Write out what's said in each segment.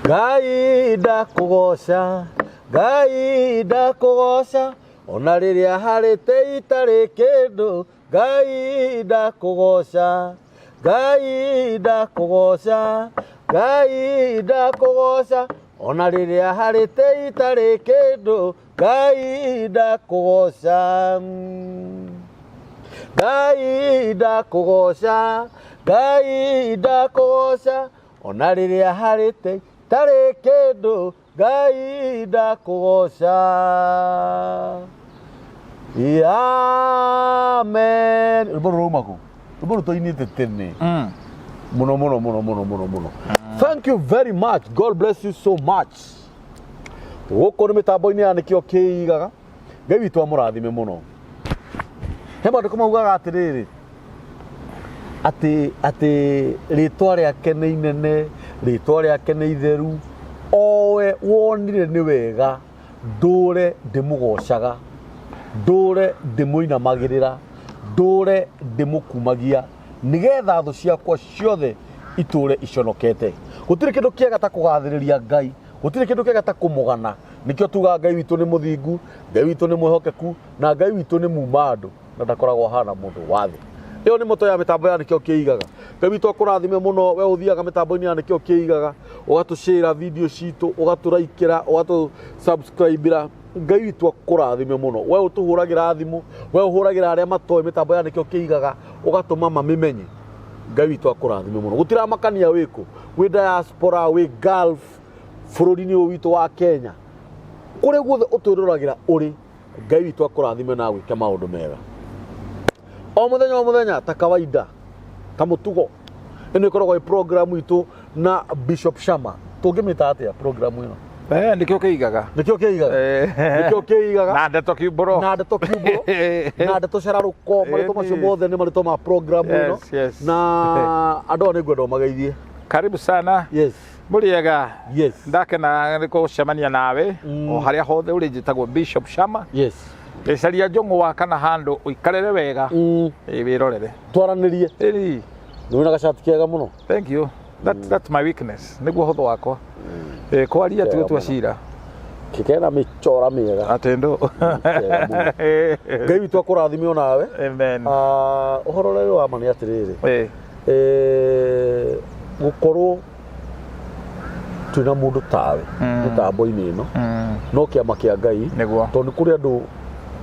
Ngai ndakũgoca, Ngai ndakũgoca, ona rĩrĩa harĩte itarĩ kĩndũ. Ngai ndakũgoca, Ngai ndakũgoca, Ngai ndakũgoca, ona rĩrĩa harĩte itarĩ kĩndũ. Ngai ndakũgoca, Ngai ndakũgoca, Ngai ndakũgoca, ona rĩrĩa harĩte itarĩ kĩndũ. Ngai ndakũgoca. Amen. Rũmbo rũma kũ? Rũmbo rũtoinĩte tene. Mũno. Thank you very much. God bless you so much. Gũkũ nĩ mĩtambo-inĩ ya nĩkĩo kĩigaga. Ngai witũ amũrathime mũno. He maandĩko maugaga atĩrĩrĩ, atĩ rĩtwa rĩake nĩ inene, rĩtwa rĩake nĩ itheru, owe wonire nĩ wega ndũre ndĩmũgocaga, ndũre ndĩmũinamagĩrĩra, ndũre ndĩmũkumagia, nĩgetha thũ ciakwa ciothe itũre iconokete. Gũtirĩ kĩndũ kĩega ta kũgathĩrĩria Ngai, gũtirĩ kĩndũ kĩega ta kũmũgana. Nĩkĩo tugaga Ngai witũ nĩ mũthingu, Ngai witũ nĩ mwĩhokeku, na Ngai witũ nĩ muuma andũ, na ndakoragwo hana mũndũ wa thĩ. Ĩyo nĩ moto ya mĩtambo ya nĩkĩo kĩigaga. Ngai witũ akũrathime mũno, we ũthiaga mĩtambo-inĩ ya nĩkĩo kĩigaga, ũgatũshare video citũ, ũgatũraikĩra, ũgatũsubscribera. Ngai witũ akũrathime mũno, we ũtũhũragĩra thimũ, we ũhũragĩra arĩa matoĩ mĩtambo ya nĩkĩo kĩigaga, ũgatũma mamĩmenye. Ngai witũ akũrathime mũno. Gũtiramakania wĩkũ, wĩ diaspora, wĩ Gulf, bũrũri-inĩ ũyũ witũ wa Kenya, kũrĩa guothe ũtwĩroragĩra ũrĩ, Ngai witũ akũrathime na gwĩka maũndũ mega. O mũthenya ta kawaida, ta mũtugo, ĩno ĩkoragwo ĩ program itũ na Bishop Shama. Tũngĩmĩta atĩa program ĩno? Nĩkĩo kĩigaga. Nĩkĩo kĩigaga. Nĩkĩo kĩigaga. Na ndeto kiumbũro. Na ndeto kiumbũro. Na ndeto cararũko, marĩtwa macio mothe nĩ marĩtwa ma program ĩno. Na andũ aya nĩngwenda ũmageithie. Karibu sana. Yes. Mũrĩega. Yes. Ndakena nĩ gũcemania nawe o harĩa hothe ũrĩ njĩtagwo Bishop Shama. Yes. Gĩcaria njũng'ũ wa kana handũ ũikarĩre wega wĩrorere. Twaranĩrie. Ĩĩ. Nĩwĩna gacati kega mũno. Thank you. That's my weakness. Nĩguo ũhũthũ wakwa. Kwaria tu twacira. Kĩkena mĩcora mĩega. Atendo. Ngai witũ akũrathime o nawe. Amen. Ũhoro ũrĩa wa ma nĩ atĩrĩrĩ. Gũkorwo twĩna mũndũ tawe mĩtambo-inĩ ĩno no kĩama kĩa Ngai, tondũ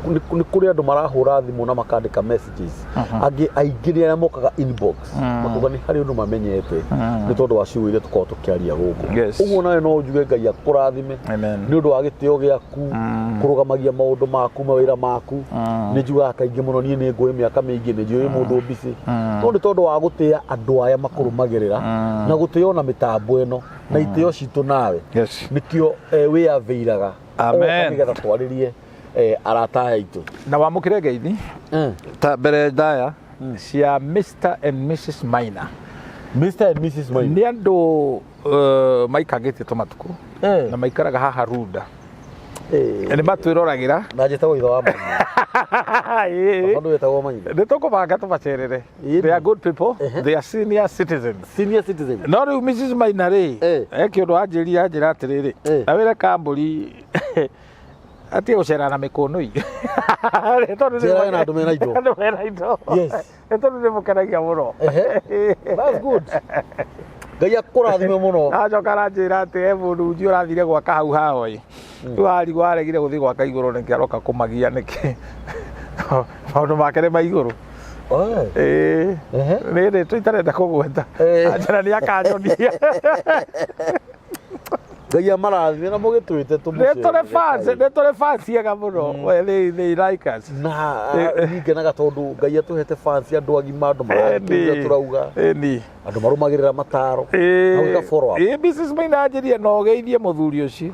nĩ kũrĩ andũ marahũra thimũ na makandĩka messages, angĩ aingĩ nĩ arĩa mokaga inbox makuga nĩ harĩ ũndũ mamenyete nĩ tondũ wa ciugo iria tũkoragwo tũkĩaria gũkũ. Ũguo nawe no njuge Ngai akũrathime nĩ ũndũ wa gĩtĩo gĩaku, kũrũgamagia maũndũ maku, mawĩra maku. Nĩ njugaga kaingĩ mũno, niĩ nĩ ngũĩ mĩaka mĩingĩ, nĩ njũĩ mũndũ busy, no nĩ tondũ wa gũtĩa andũ aya makũrũmagĩrĩra na gũtĩo na mĩtambo ĩno na itĩo citũ nawe, nĩkĩo wĩyathĩiraga nĩgetha twarĩrie arata aitũ. Na wamũkĩre ngeithi ta mbere ndaya cia Mr and Mrs Maina. Mr and Mrs Maina nĩ andũ maikangĩtie tũmatukũ na maikaraga haha Runda. Nĩ matwĩroragĩra na njĩtagwo ithe wa Maina. Bado wetagwo Maina. Nĩ tũkũbanga tũmacerere. They are good people. They are senior citizens. Senior citizens. No rĩu Mrs Maina rĩ, kĩũndũ anjĩria njĩra atĩrĩrĩ, na wĩre kambũri atie gũcera na mĩkũnũ njĩra na andũ mena indo. Andũ mena indo. Yes. Nĩ tondũ nĩ mũkenagia mũno. That's good. Ngai akũrathime mũno. Acoka aranjĩra atĩ he mũndũ ũnji ũrathire gwaka hau hao ĩ, rĩu arigwo aregire gũthiĩ gwaka igũrũ nĩkĩ aroka kũmagia nĩkĩ, maũndũ make nĩ ma igũrũ. Nĩ rĩtwa itarenda kũgweta, anjĩra nĩ akanyonia. Ngai amarathime na mũgĩtwĩte tũmũcere. Nĩ tũrĩ fans ega mũno. They like us. Na ngenaga tondũ Ngai atũhete fans andũ agima, andũ maratũria turauga. Andũ marũmagĩrĩra mataro. Na gwĩka follow up. Mrs Maina anjĩria no geithie mũthuri ũcio.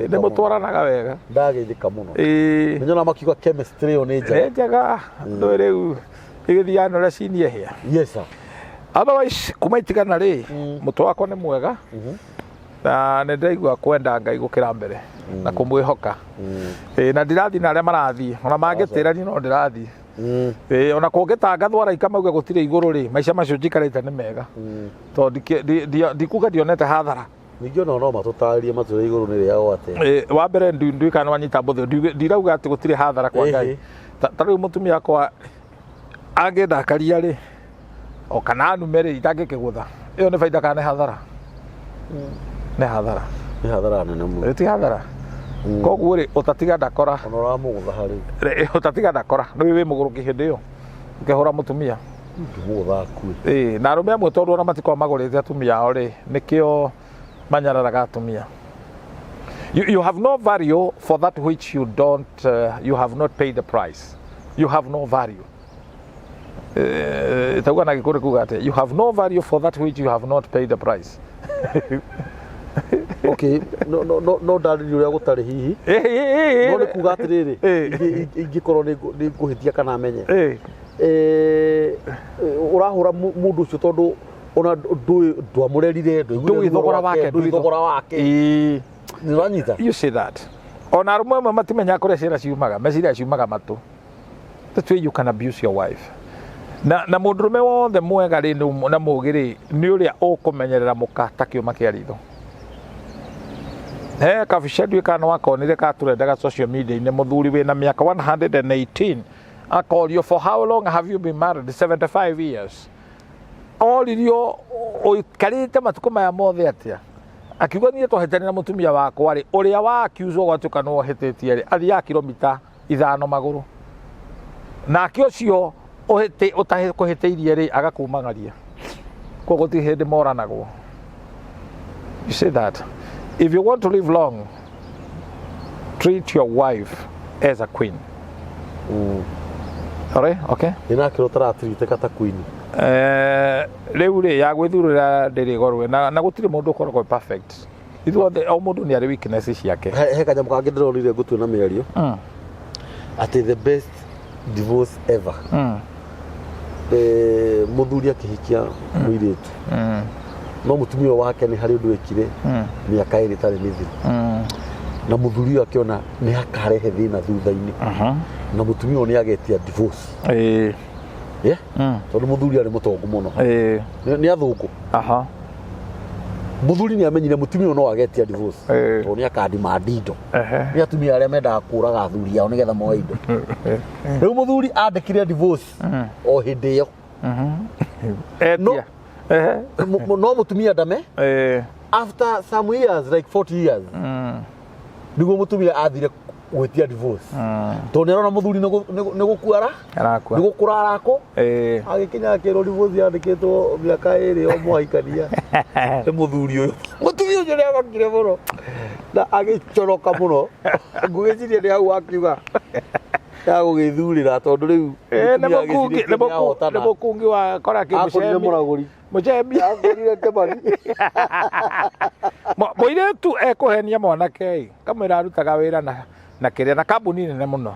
Nĩ mũtwaranaga wega. Ndageithĩka mũno. Nĩ nyona makiuga chemistry ĩyo nĩ njega. Nĩ njega. Ndũĩ rĩu ĩgĩthiaga na cinie hĩa. Yes sir. Otherwise kuma itigana rĩ, mũtwe wakwa nĩ mwega. Na nĩ ndaigua kwenda Ngai gũkĩra mbere na kũmwĩhoka. Na ndĩrathiĩ na arĩa marathiĩ, ona mangĩtĩra niĩ no ndĩrathiĩ. Ona kũngĩtangathwo araika mauge gũtirĩ igũrũ rĩ, maica macio njikarĩte nĩ mega, tondũ ndikuga ndionete hathara ningĩ no matũtarĩrie matũre igũrũ nĩ rĩao atĩa. Wa mbere ndui kana wanyita mbũthũ ndirauga atĩ gũtirĩ hathara kwa Ngai. Ta rĩu mũtumia wakwa angĩndakaria rĩ o kana nume rĩ itangĩkĩgũtha ĩyo nĩ baida kana nĩ hathara? Nĩ hathara. Nĩ hathara nene mũno. Ti hathara. Koguo rĩ ũtatiga ndakora. Ona ũramũgũtha harĩ. Ũtatiga ndakora nĩ wĩ mũgũrũki hĩndĩ ĩyo ũkĩhũra mũtumia. Ngĩmũgũtha akue. Na arũme amwe tondũ ona matiko magũrĩte atumia ao rĩ nĩkĩo manyararaga atumia. You have no value for that which you don't you have not paid the price. You have no value. Tauga na gĩkũrĩ kuga atĩ you have no value for that which you have not paid the price. Okay, no ndarĩrio ũrĩa gũtarĩ hihi. No nĩ kuga atĩrĩrĩ ingĩkorwo nĩ ngũhĩtia kana menye. Ũrahũra mũndũ ũcio tondũ ona ndwamũrerire ndũĩ thogora wake. Nĩwanyita. You say that. Ona arũme amwe matimenyaga kũrĩa ciĩra ciumaga meciria ciumaga matũ. That's why you can abuse your wife. Na mũndũrũme wothe mwega rĩ na mũũgĩ rĩ nĩ ũrĩa ũkũmenyerera mũka ta kĩũma kĩa ritho. Kabica nduĩka nĩ wakonire katũrendaga social media-inĩ mũthuri wĩna mĩaka 118 akorio for how long have you been married? 75 years. Oririo ũikarĩte matukũ maya mothe atĩa? Akiuga niĩ twahĩtanĩra na mũtumia wakwa rĩ ũrĩa wakiuzwo gwatuĩka nĩ wohĩtĩtie rĩ athiaga kilomita 5 magũrũ. Nake ũcio ũtakũhĩtĩirie rĩ agakumagaria. Koguo gũtirĩ hĩndĩ moranagwo. You say that. If you want to live long, treat your wife as a queen. Alright, okay? Inakĩro taratĩrĩte ta queen. Rĩu rĩ ya gwĩthurĩra ndĩrĩ gorwe na gũtirĩ mũndũ ũkoragwo perfect. Ithuothe o mũndũ nĩ arĩ weakness ciake. He kanyamũ kangĩ ndĩronire ngũtua na mĩario. Atĩ the best divorce ever. Mũthuri akĩhikia mũirĩtu. No mũtumia wake nĩ harĩ ũndũ ekire mĩaka ĩrĩ ĩtarĩ mĩthiru. Na mũthuri ũyũ akĩona nĩ akarehe thĩna thutha-inĩ. Na mũtumia ũyũ nĩ agetia divorce. Tondũ mũthuri arĩ mũtongu mũno. Nĩ athũngũ. Mũthuri nĩ amenyire mũtumia ũyũ no agetia divorce. Tondũ nĩ akadimandi indo. Nĩ atumia arĩa mendaga kũraga athuri ao nĩgetha moe indo. Rĩu mũthuri andĩkire divorce o hĩndĩ ĩyo. No mũtumia ndame. After some years like 40 years. Nĩguo mũtumia athire gwĩtia divorce. Tondũ nĩ arona mũthuri nĩ gũkua nĩ gũkũra arakũ. Agĩkinya akĩrwo divorce yandĩkĩtwo mĩaka ĩrĩ o mwahikania. Nĩ mũthuri ũyũ. Mũtumia ũcio nĩ agokire mũno na agĩcoroka mũno. Ngũgĩciria nĩ hau akiuga ya gũgĩthurĩra tondũ rĩu nĩ mũkungi wa kora kĩmũcemi. Mũcemi agũrire kĩmani. Mũirĩtu ekũhenia mwanake kamwĩra arutaga wĩra na kĩrĩa na kambuni nene mũno.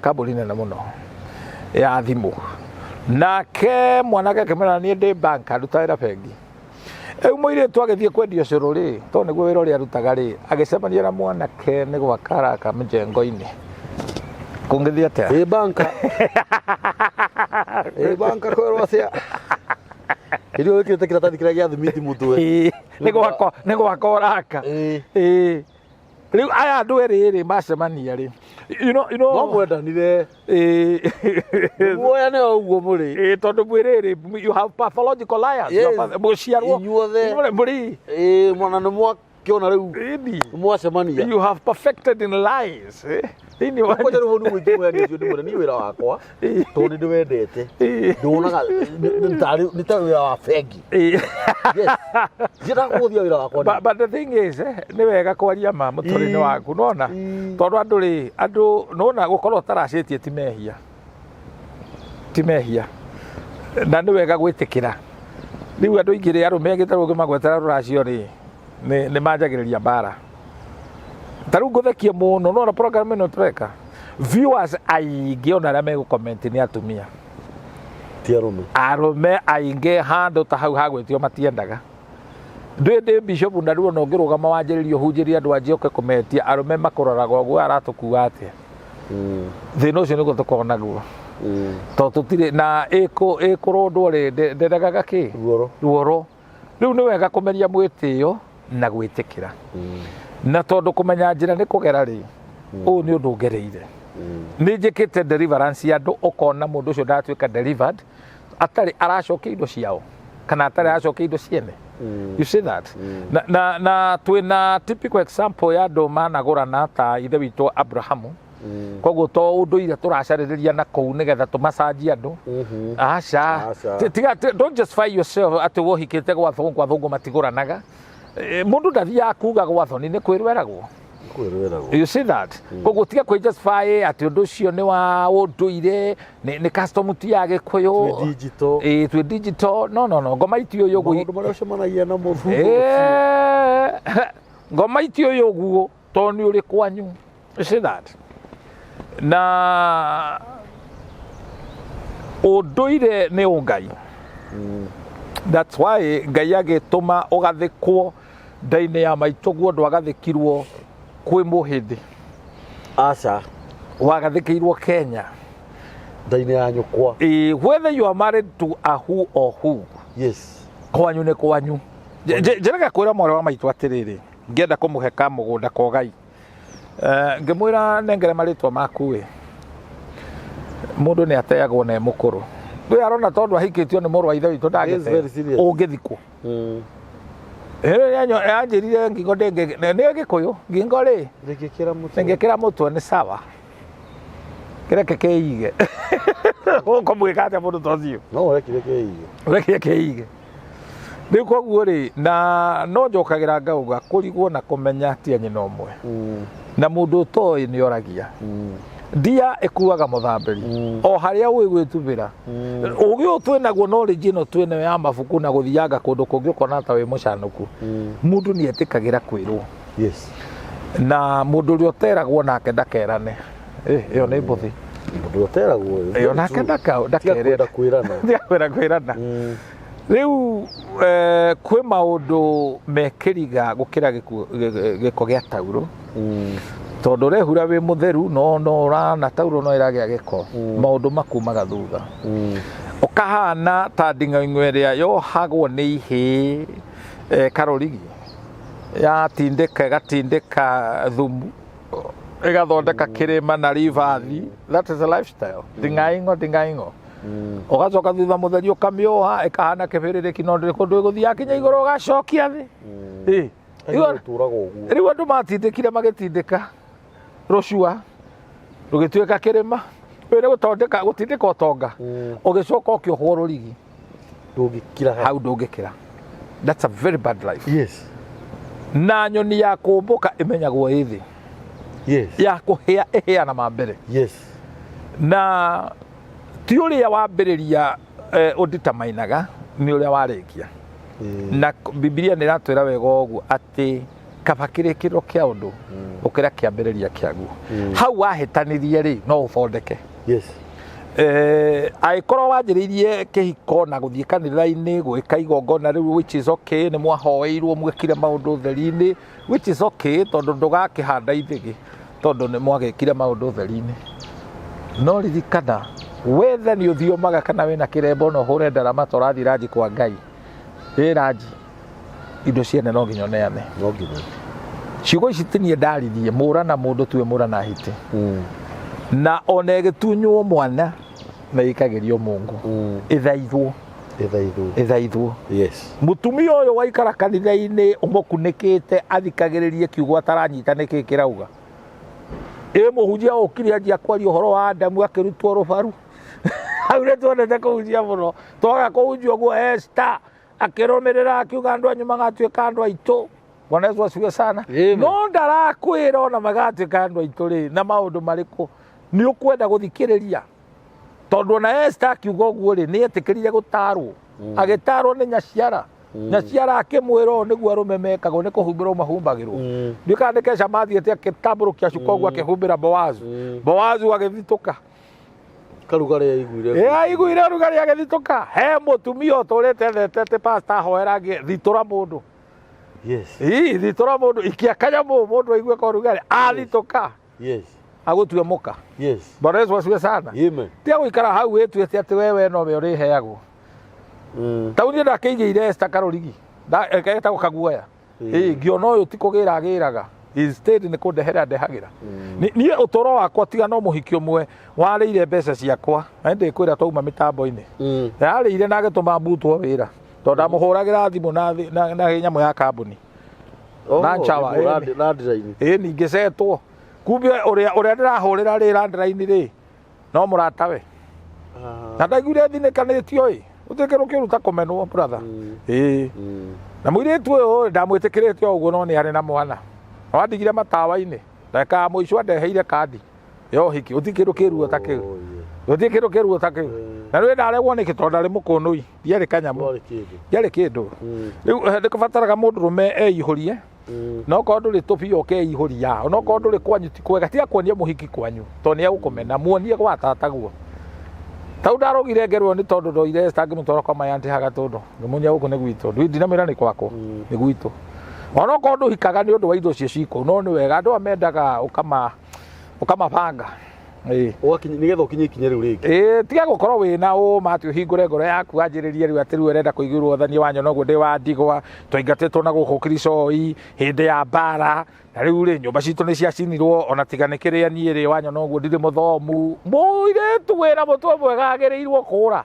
Kambuni nene mũno ya thimũ. Nake mwanake akĩmwĩra niĩ ndĩ bank aruta wĩra bengi. Rĩu mũirĩtu agĩthiĩ kwendia ũcũrũ rĩ tondũ nĩguo wĩra ũrĩa arutaga rĩ agĩcemania na mwanake nĩ gwakaraka mĩjengo-inĩ. Kũngĩthiĩ atĩa? Banka. Banka kwĩrwo cia. Irio wĩkĩrĩte kĩratathi kĩrĩa gĩa thimiti mũtwe. Nĩ gwakoraka. Rĩu aya andũ erĩ rĩ macemania rĩ. No mwendanire. Muoya nĩ ũguo mũrĩ. Tondũ mwĩrĩ you have pathological liars. Mũciarwo. Inyuothe. Mũrĩ. Mwana nĩ mwakĩona rĩu. Mwacemania. You have perfected in lies. Ini wa kwa rĩu nĩ mwĩngĩ mwanya ndio ndĩmũre nĩ wĩra wakwa tondũ nĩ ndĩwendete ndonaga nĩ ta wĩra wa bengi. Yes. Njĩra gũthia wĩra wakwa. But the thing is nĩ wega kwaria ma mũtũrĩre waku nona tondũ andũ rĩ andũ nona gũkorwo taracĩtie ti mehia na nĩ wega gwĩtĩkĩra. Rĩu andũ aingĩ rĩ arũme gĩtarũ magwetera rũracio rĩ nĩ manjagĩrĩria mbara. Tarũ ngũthekie mũno no na program ĩno tureka viewers aingĩ ona arĩa megũcomment nĩ atumia ti arũme aingĩ handũ ta hau hagwĩtio matiendaga. Ndĩ bishop na rĩu no ngĩrũgama wanjĩrĩrio hunjĩria andũ anjĩ oke kũmetia arũme makũroraga ũguo aratũkua atĩa. Thĩna ũcio nĩguo tũkoragwo naguo. Tondũ tũtirĩ na ĩkũrũndwo rĩ ndendaga kĩ ruoro riu ni wega kumeria mwitio na gwitikira na tondu kumenya njira ni kugera ri u ni undu ngereire ni njikite deliverance ya andu ukona mundu ucio ndatuika delivered atari aracokia indo ciao kana atari aracokia indo ciene. You see that? Na twina typical example ya andu managurana ta ithe witu Abrahamu. Koguo to undu ire turacariria na kou nigetha tumacanjia andu. Aca. Don't justify yourself ati wohikite gwa thungu matiguranaga. Mundu ndathia kuga gwa thoni ni kwirweragwo. You see that? Koguo tiga kwi justify ati undu ucio ni wa unduire ni custom ti ya Gikuyu. Digital. Twi digital. No. Ngoma itio yo Mundu maria ucemanagia na muthu. Ngoma itio yo guo to ni uri kwanyu. You see that? Na unduire ni ungai. That's why Ngai agituma ugathikwo ndaine ya maitoguo ndwagathikirwo kwi muhindi. Aca. Wagathikirwo Kenya. Ndaine ya nyukwa. Whether you are married to a who or who. Yes. Kwanyu ni kwanyu. Njeraga kwira mwana wa maitu atiriri. Ngenda kumuheka mugunda kwa Ngai. Ngimwira nengere maritwa maku mundu ni ateagwo ne mukuru. Ndui arona tondu ahikitio ni muru wa ithe witu ndagete. Ungithikwo. Yanjirire ngingo ndenge ni Gikuyu ngingo ri ngikira mutwe ni sawa kireke keige uko mwikate mundu tocio no ureke keige ni koguo ri na no njokagira ngauga kurigwo na kumenya ti nyina umwe na mundu toi ni oragia ndia ikuaga muthamberi o haria wi gwitubira ugi utwenaguo knowledge ino twene ya mabuku na guthianga kundu kungi ukona ta wi mucanuku mundu ni etikagira kwirwo. Yes. Na mundu ri oteragwo nake ndakerane iyo ni mbuthi mundu oteragwo iyo nake ndakerera kwirana riu kwi maundu mekiriga gukira giko gia tauro tondu rehura wi mutheru no rana tauro no iragia giko maundu makumaga thutha ukahana ta nding'aing'o iria yohagwo ni ihi karorigi ya gatindika thumu igathondeka kirima na rivathi. That is a lifestyle. Nding'aing'o ugacoka thutha mutheri ukamioha ikahana kibiririki no ndiri kundu iguthia kinya iguru ugacokia thi riu andu matindikire magitindika rucua rugituika kirima wire gutondeka gutindika utonga ugicoka ukiohwo rurigi ndungikira hau ndungikira. That's a very bad life. Yes. Na nyoni ya kumbuka imenyagwo ithi. Yes. Ya kuhia ihia na mambere. Yes. Na ti uria wambiriria unditamainaga ni uria warikia. Na Biblia ni ratwira wega uguo ati kabakirikiro kia undu ukira kiambiriria kiaguo hau wahitanirie ri no uthondeke. Yes. Aikorwo wanjiririe kihiko na guthie kanitha-ini gwika igongona riu which is okay ni mwahoeirwo mwekire maundu theri-ini which is okay tondu ndugakihanda ithigi tondu ni mwagekire maundu theri-ini no ririkana wethe ni uthiomaga kana wina kirembo no hure ndarama torathi raji kwa Ngai raji indo ciene no nginya neane no nginya ciugo ici tinie ndarithie murana mundu tuwe murana hiti na one gitunywo mwana na ikagerio Mungu ithaithwo. Yes. Mutumia uyo waikara kanitha-ini umukunikite athikagiririe kiugo ataranyita niki kirauga muhunjia ukiri anjia kwaria uhoro wa Adamu akirutwo rubaru hau ni twendete kuhunjia muno twaga kuhunjia uguo Esther akirumirira akiuga andu anyu magatuika andu aitu. Bwana Yesu asifiwe sana. No ndarakwira ona magatuika andu aitu ri na maundu mariku ni ukwenda guthikiriria tondu na Esther akiuga uguo ri ni etikirire gutarwo agitarwo ni nyaciara akimwira niguo arumemekagwo ni kuhumbirwo mahumbagirwo ndikandike camathi ati kitamburukia cukogu akihumbira Boazu agithituka karugari aiguire aiguire rugari agithituka he mutumia uturite thete pastor hoera thitura mundu. Yes. Thitura mundu ikiakanya mundu aigue ko rugari athituka. Yes. Agutue muka. Yes. Bwana Yesu asifiwe sana. Amen. Tia guikara hau etu ati wewe no we uri heago. Tauni ndakiigire Esther karorigi etagwo kaguoya ngĩona ũyũ ti kũgĩra agĩraga instead nĩ kũndehera ndehagĩra niĩ ũtũũro wakwa tiga no mũhiki ũmwe warĩire mbeca ciakwa ndĩkwĩra twauma mĩtambo-inĩ yarĩire na agĩtũma mbutwo wĩra tondũ ndamũhũragĩra thimũ na nyamũ ya kambuni na nchawa ningĩ cetwo kumbe ũrĩa ndĩrahũrĩra rĩ landline rĩ no mũratawe na ndaiguire thinĩkanĩtio ũtĩkĩrwo kĩruta kũmenwo brother na mũirĩtu ũyũ ndamwĩtĩkĩrĩte o ũguo no nĩ arĩ na mwana wandigire matawa-inĩ ndagĩka mũico andeheire kandi ya ũhiki ũtikĩrwo kĩruo ta kĩu ũtikĩrwo kĩruo ta kĩu na rĩu ndaregwo nĩkĩ tondũ ndarĩ mũkũnũi ndiarĩ kanyamũ ndiarĩ kĩndũ rĩu ndĩkũbataraga mũndũrũme eihũrie no korwo ndũrĩ tũbia ũkeihũria no korwo ndũrĩ kwanyu ti kwega tiga kuonia mũhiki kwanyu tondũ nĩegũkũmena muonie gwa tataguo tau ndarogire ngerwo nĩ tondũ ndoire citangĩmũtwara kwa mayantihaga tũndũ ngĩmuonia gũkũ nĩ gwitũ ndinamĩra nĩ kwakwa nĩ gwitũ ona okorwo ndũhikaga nĩ ũndũ wa indo cio cikũ no nĩ wega andũ amendaga ũkamabanga nĩgetha ũkinye ikinya rĩu rĩngĩ tiga gũkorwo wĩna ũma atĩ ũhingũre ngoro yaku wanjĩrĩrie rĩu atĩ rĩu ũrenda kũigĩrwo ũthania wa nyonoguo ndĩ wa ndigwa twaingatĩtwo na gũkũ Kiricoi hĩndĩ ya mbara na rĩu rĩ nyũmba citũ nĩ ciacinirwo ona tiga nĩ kĩrĩa niĩ rĩ wa nyonoguo ndirĩ mũthomu mũirĩtu wĩna mũtwe mwega agĩrĩirwo kũra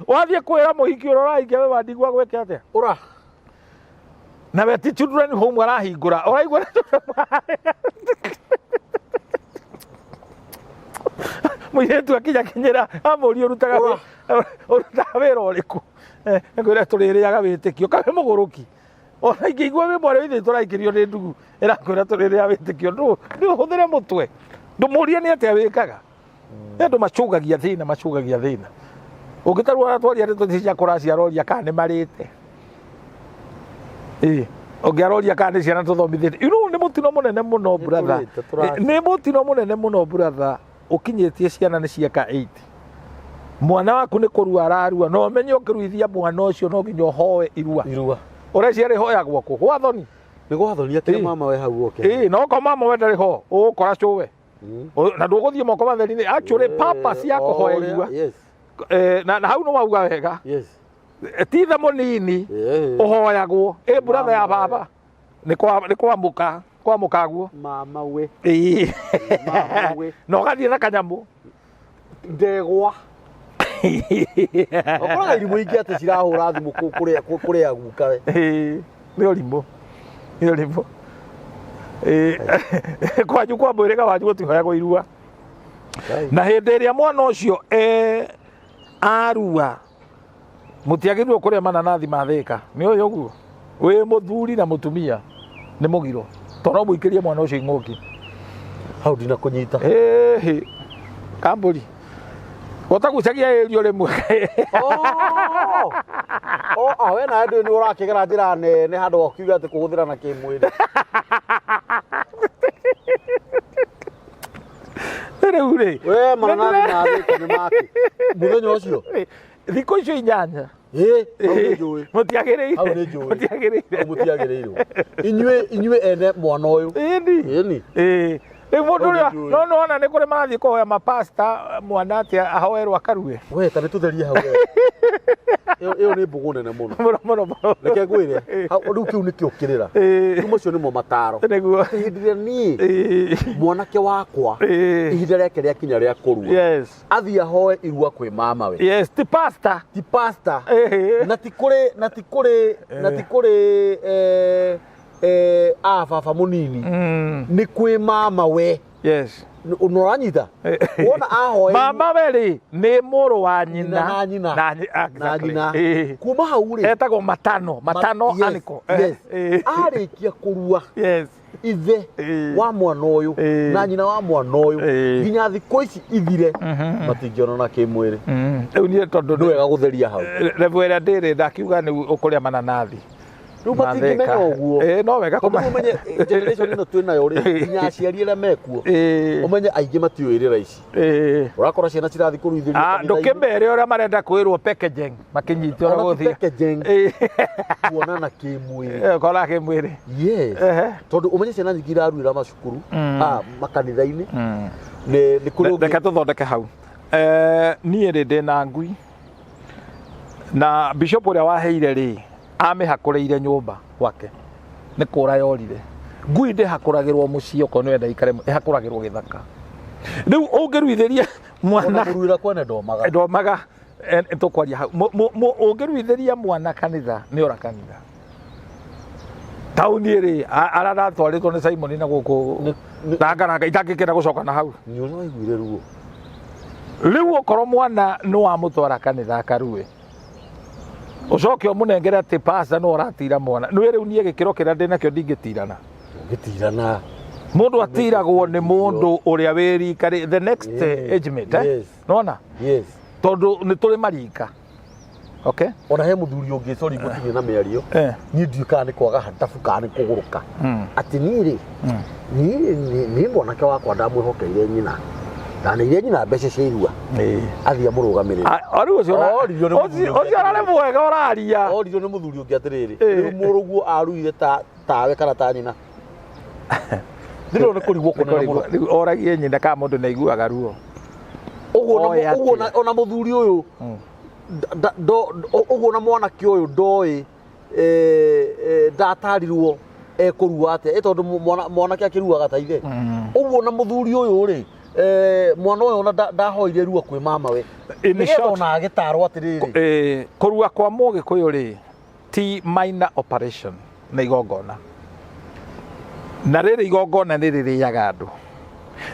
wathiĩ kwĩra mũhiki ũrĩa ũrahikia we wa ndigwa gwĩke atĩa na we ti children home arahingũra ũraigua mũirĩtu akinya amũria ũrutaga wĩra ũrĩkũ ngwĩra tũrĩrĩaga wĩtĩkio kawe mũgũrũki ona ingĩigua wĩ mwarĩ ithuĩ tũraikĩrio nĩ ndugu ĩrakwĩra tũrĩrĩaga wĩtĩkio ndũhũthĩre mũtwe ndũmũrie nĩ atĩa wĩkaga andũ macũgagia thĩna ũngĩtarwo aratwaria ndeto cia kũraciaroria kana nĩ marĩte ũngĩaroria kana nĩ ciana tũthomithĩtie rĩu nĩ mũtino mũnene mũno brother nĩ mũtino mũnene mũno brother ũkinyĩtie ciana nĩ cieka 8 mwana waku nĩ kũrua ararua no ũmenye ũkĩruithia mwana ũcio no nginya ũhoe irua ũreciarĩ hoyagwo kũ gwathoni nĩ gwathoni akĩrĩ mama we hau oke no ko mama we ndarĩ ho ũgũkora cũwe na ndũgũthiĩ moko matheri-inĩ actually purpose ya kũhoya irua na hau no wauga wega tithe mũnini ũhoyagwo brother ya baba nĩ kwamũka guo mama we na ũgathiĩ na kanyamũ ndegwa ũkoraga irimũ ingĩ atĩ cirahũra thimũ kũrĩa guka nĩ ũrimũ kwanyu kwa mwĩrĩga wanyu gũtihoyagwo irua na hĩndĩ ĩrĩa mwana ũcio arua mũtiagĩrĩirwo kũrĩa mananathi ma Thĩka nĩ ũyũ ũguo wĩ mũthuri na mũtumia nĩ mũgiro tondũ no mũikĩrie mwana ũcio ing'ũki hau ndinakũnyita kambũri ũtagucagia ĩrio rĩmwe we nawe nĩ ũrakĩgera njĩra nene handũ wakiuga atĩ kũhũthĩra na kĩmwĩrĩ rĩu rĩ we mananathi ma Thĩka nĩ maki mũthenya ũcio thikũ icio 8 mũtiagĩrĩirwo inyuĩ ene mwana ũyũ rĩu mũndũ ũrĩa no ona nĩ kũrĩ marathiĩ kũhoya mapasta mwana atĩ ahoerwo akarue we ta nĩ tũtherie hau ĩyo nĩ mbũgũ nene mũno reke ngwĩre rĩu kĩu nĩkĩo kĩrĩra rĩu macio nĩmo mataro hĩndĩ ĩrĩa niĩ mwanake wakwa ihinda rĩake rĩakinya rĩa kũrua athiĩ ahoe irua kwĩ mama we ti pasta na ti kũrĩ baba mũnini nĩ kwĩ mama we ũranyita wona ahoe mama we rĩ nĩ mũrũ wa nyina na nyina kuma hau rĩ etagwo matano aniko arĩkia kũrua ithe wa mwana ũyũ na nyina wa mwana ũyũ nginya thikũ ici ithire matingĩonana kĩmwĩrĩ rĩu niĩ tondũ nĩ wega gũtheria hau level ĩrĩa ndĩrĩ ndakiuga nĩ ũkũrĩa mananathi rĩu matingĩmenya ũguo no wega ũmenye generation ĩno twĩnayo rĩ nginya aciari arĩa mekuo ũmenye aingĩ matiũĩ rĩra ici ũrakora ciana cirathiĩ kũruithĩrio ndũkĩmere ũrĩa marenda kwĩrwo packaging makĩnyite ũrĩa gũthiĩ kuonana kĩmwĩrĩ kona kĩmwĩrĩ tondũ ũmenye ciana nyingĩ iraruĩra macukuru makanitha-inĩ reke tũthondeke hau niĩ rĩ ndĩ na ngui na bishop uria waheire ri amihakureire nyumba gwake ni kura yorire ngui ndihakuragirwo mucii uko ni wenda ikare ihakuragirwo githaka riu ungiruitheria mwana muruira kwene ndomaga tukwaria hau ungiruitheria mwana kanitha ni ora kanitha tauni ri araratwaritwo ni Simon na guku ndangaraga itakikira gucoka na hau ni ona waiguire ruo riu ukorwo mwana ni wamutwara kanitha akarue ucoke umunengere ati pastor no uratira mwana ni riu nie gikiro kiria ndinakio ndingitirana gitirana mundu atiragwo ni mundu uria wirikari the next age mate nona yes tondu ni turi marika okay ona he muthuri ungi sorry gutinye na miario ni ndiuka ni kwaga hatafu kana kuguruka ati ni ri ni mwanake wakwa ndamwihokeire nyina ndanire nyina mbeca cia irua athia murugamiriri ariu ucio arare mwega uraria oririo ni muthuri ungi atiriri riu muruguo aruire tawe kana ta nyina ndiro ni kurigwo kuna oragie nyina ka mundu na iguaga ruo uguo ona muthuri uyu uguo na mwanake uyu ndoi ndatarirwo ekurua ate tondu mwanake akiruaga ta ithe uguo na muthuri uyu ri mwana uyu ona ndahoire ruo kwi mama we nigetha ona agitarwo atiriri kurua kwa Mugikuyu ri ti minor operation na igongona na riri igongona ni ririaga andu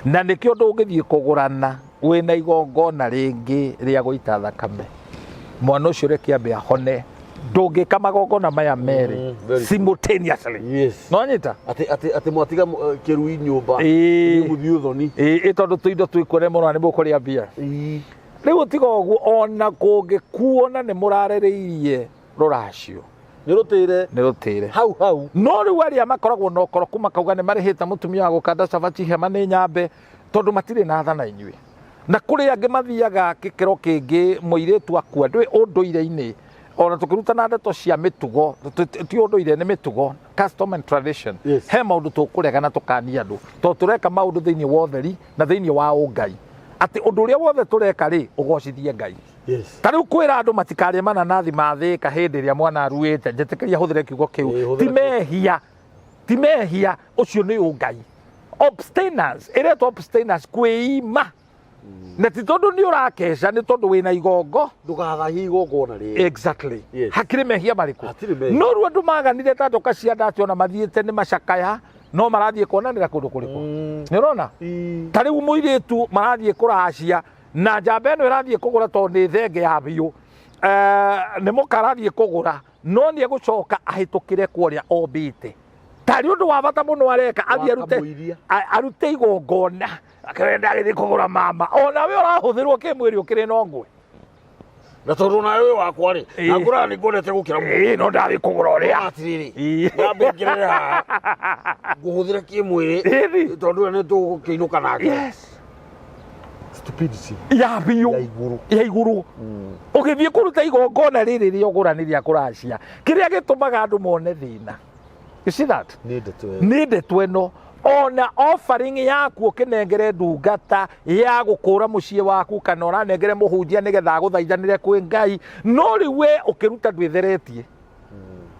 na nikio ndungithie kugurana wina igongona ringi ria guita thakame mwana ucio reke ambe ahone ndungika magongona maya meri simultaneously yes no nyita ati mwatiga kirui nyumba ni muthio thoni tondu tuindo twikore muno ni mukuria bia riu tiga uguo ona kungikuona ni murarereirie ruracio ni rutire hau no riu aria makoragwo no koroku makauga ni marihite mutumia wa gukanda cabaci hema ni nyambe tondu matire na tha na inyui na kuri angi mathiaga gikiro kingi muiritu akua ndwi unduire-ini ona tukirutana ndeto cia mitugo ti unduire ni mitugo custom and tradition he maundu tukurega na tukania andu to tureka maundu thiini wa utheri na thiini wa ungai ati undu uria wothe tureka ri ugocithie Ngai tariu kwira andu matikarie mananathi mathika hindi ria mwana aruite njetikiria huthire kiugo kiu ti mehia ucio ni ungai abstinence iretwo abstinence kwiima na ti tondu ni urakesha ni tondu wina igongo ndugathahi igongona ri exactly hakiri mehia mariku no ru andu maganire ta ndoka cia ndati ona mathiite ni macakaya no marathie kuonanira kundu kuriku ni urona tariu muiritu marathie kuracia na njamba ino irathie kugura tondu ni thenge ya biu ni mukarathie kugura no ni egucoka ahitukire kuria obite tari undu wa bata muno areka athie arute igongona akenda agithii kugura mama ona we urahuthirwo kimwiri ukiri no ngwe na tondu na we wakwa ri na ngura ni ngondete gukira mu no ndathi kugura uria atiriri nyambe ngirire ha nguhuthire kimwiri tondu ni tugukiinuka nake stupidity ya iguru ugithie kuruta igongona riri ri oguraniria kuracia kiria gitumaga andu mone thina you see that ni ndeto eno ona offering yaku ukinengere ndungata ya gukura mucii waku kana uranengere muhunjia nigetha guthaithanire kwi Ngai no riwe ukiruta ndwitheretie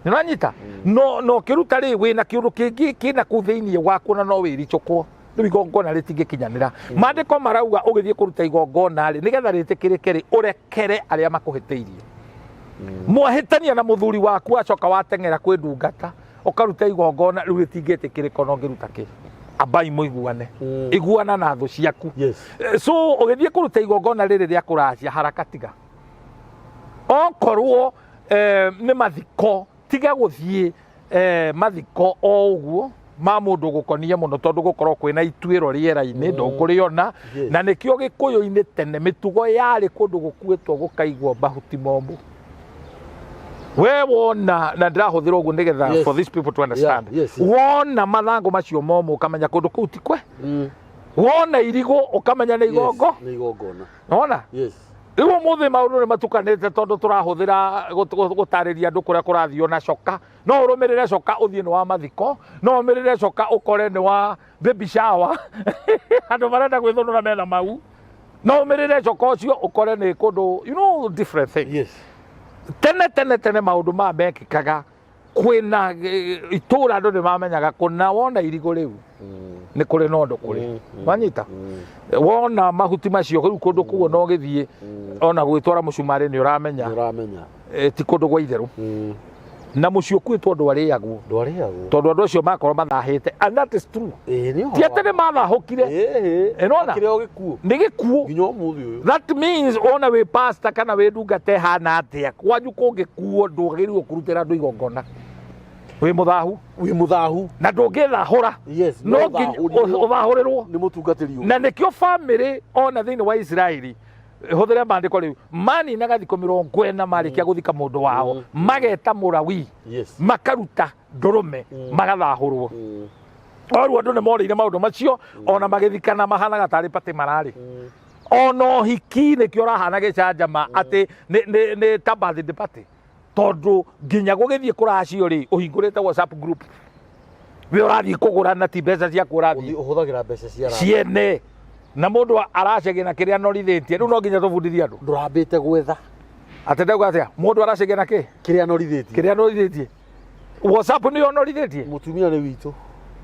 niranyita no kiruta ri wina kiundu kingi kina kuthiini waku na no wiricukwo riu igongona ritingikinyanira mandiko marauga ugithie kuruta igongona ri nigetha ritikirike ri urekere aria makuhiteirie mwahitania na muthuri waku acoka watengera kwi ndungata ukaruta igongona riu ritingitikirika no ngiruta ki abai muiguane iguana na thu ciaku so ugithie kuruta igongona riri ria kuracia harakatiga okorwo ni mathiko tiga guthie mathiko o uguo ma mundu gukonie muno tondu gukorwo kwina ituiro riera-ini ndukuriona na nikio Gikuyu-ini tene mitugo yari kundu gukuitwo gukaigwo mahuti momu we wona na ndirahuthira uguo nigetha for these people to understand wona mathango macio momu ukamenya kundu kuu tikwe wona irigo ukamenya ni igongona wona riu muthi maundu ni matukanite tondu turahuthira gutariria andu kuria kurathio na coka no urumirire coka uthie ni wa mathiko no urumirire coka ukore ni wa baby shower andu marenda gwithunura mena mau no umirire coka ucio ukore ni kundu you know different things tene maundu ma mekikaga kwina itura andu nimamenyaga kuna wona irigo riu ni kuri na undu kuri manyita wona mahuti macio riu kundu kuo no githie ona gwitwara mucumari ni uramenya ti kundu gwa itheru na mucio kwitwo ndwariagwo tondu andu acio makorwo mathahite and that is true ti atene mathahukire enona ni gikuo that means ona we pastor kana we ndungate hana atia kwanyu kungikuo ndugagirwo kurutira andu igongona wi muthahu na ndungithahura no uthahurirwo ni mutungatiri na nikio family ona thiini wa Israeli huthire mandiko riu mani na gathiko 40 marikia guthika mundu wao mageta murawi makaruta ndurume magathahurwo oru andu ni morire maundu macio ona magithikana mahana gatari pati marari ono hiki ni kio rahana gicanjama ati ni tabathi debate tondu nginya gugithie kuracio ri uhingurite WhatsApp group we urathie kugura na ti mbeca cia kurathie uhuthagira mbeca cia ciene na mundu aracege na kiria norithitie riu no nginya tubundithia andu ndurambite gwetha atendauga atia mundu aracege na ki kiria norithitie WhatsApp ni onorithitie mutumia ni witu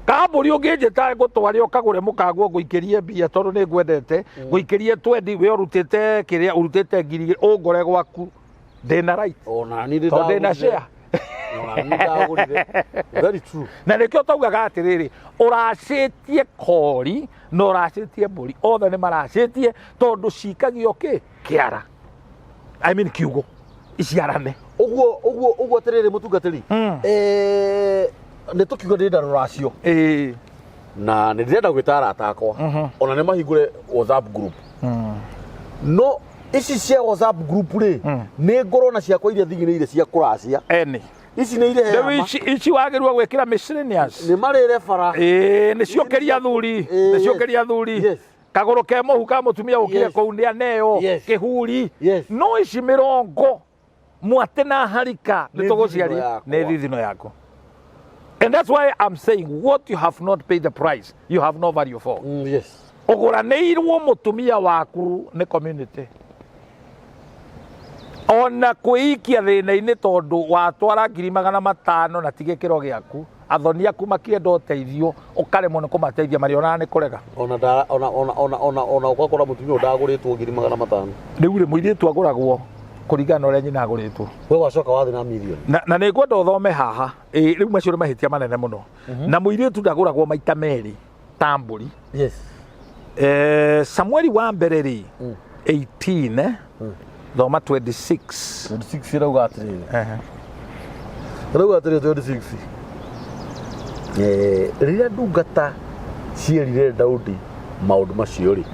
kamburi ungijita gutware ukagure mukangu nguikirie mbia tondu ni ngwendete nguikirie 20 we urutite kiria urutite ngiri ungore gwaku ndina right ona ni ndina share very true na nikio taugaga atiriri uracitie kori no uracitie mburi othe ni maracitie tondu cikagio ki kiara I mean kiugo iciarane uguo atiriri mutungatiri ni tukiuga ndenda ruracio na ni ndenda gwitara atakwa ona ni mahingure WhatsApp group no ici cia WhatsApp group ri ni ngorona ciakwa iria thiginiire cia kuracia eni ici ni ile hema ici wagirwa gwikira miscellaneous ni marire bara ni ciokeria thuri kaguru ke muhu ka mutumia ukire kuu ni aneo kihuri no ici 40 mwate na harika nituguciaria ni thithino yako and that's why I'm saying what you have not paid the price you have no value for uguranirwo mutumia waku ni community ona kuikia thina-ini tondu watwara 500 na tige kiro giaku athoni aku makienda uteithio ukaremwo ni kumateithia marionana ni kurega ona ukakora mutumia ndaguritwo 500 riu ri muiritu aguragwo kuringana uria nyina aguritwo we wacoka wathi na million na ni ngwenda uthome haha riu macio ni mahitia manene muno na muiritu ndaguragwo maita meri tamburi Samueli wa mbere ri 18 thoma 26 irauga atiriri irauga atiriri 26 riria ndungata cierire Daudi maundu macio ri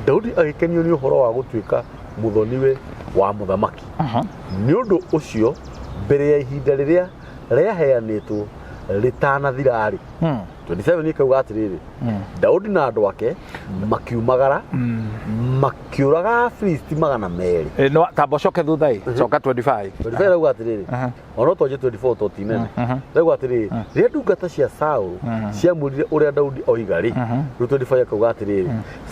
Daudi agikenio ni uhoro wa gutuika muthoniwe wa muthamaki ni undu ucio mbere ya ihinda riria riaheanitwo ritanathirari 27 ni kauga atiriri Daudi na andu ake makiumagara makiuraga Filisti 200 no tabocoke thuthai coka 25 rauga atiriri ono toje 24 totinene rauga atiriri ria ndungata cia Saul ciamurire uria Daudi oigari ru 25 kauga atiriri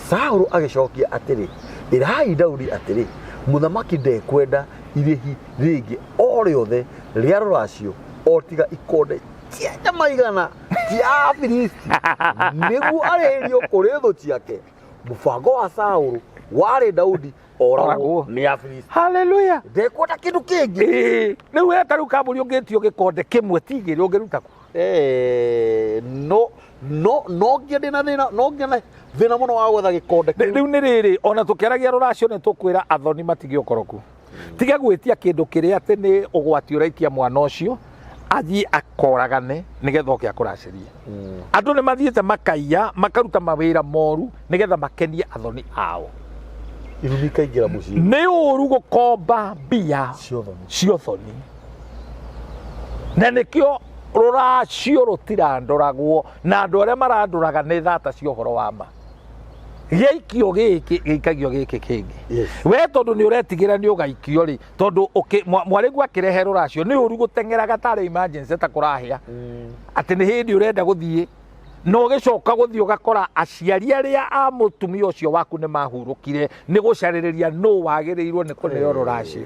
Saul agicokia atiri irai Daudi atiri muthamaki ndekwenda irihi ringi o riothe ria ruracio otiga ikonde cia maigana cia Filisti niguo arerio kuri thu ciake mubango wa Saul wari Daudi oragwo ni Afilisti haleluya ndekwenda kindu kingi riu etaru kamburi ungitio gikonde kimwe tigiri ungirutako no ngiende na thina muno wa gwetha gikonde riu ni riri ona tukeragia ruracio ni tukwira athoni matige ukoroku tiga gwitia kindu kiria ati ni ugwati uraitia mwana ucio athii akoragane nigetha oke akuracirie andu ni mathiete makaiya makaruta mawira moru nigetha makenie athoni ao irumika ingira mucii ni uru gukomba mbia ciothoni na nikio ruracio rutirandoragwo na andu aria maranduraga ni thata cia uhoro wa ma giikio giki giikagio giki kingi we tondu ni uretigira ni ugaikio ri tondu mwarigu akirehe ruracio ni uru gutengera gatare emergency ta kurahia ati ni hindi urenda guthie no gicoka guthie ugakora aciari aria a mutumia ucio waku ni mahurukire ni gucaririria no wagirirwo ni kuneo ruracio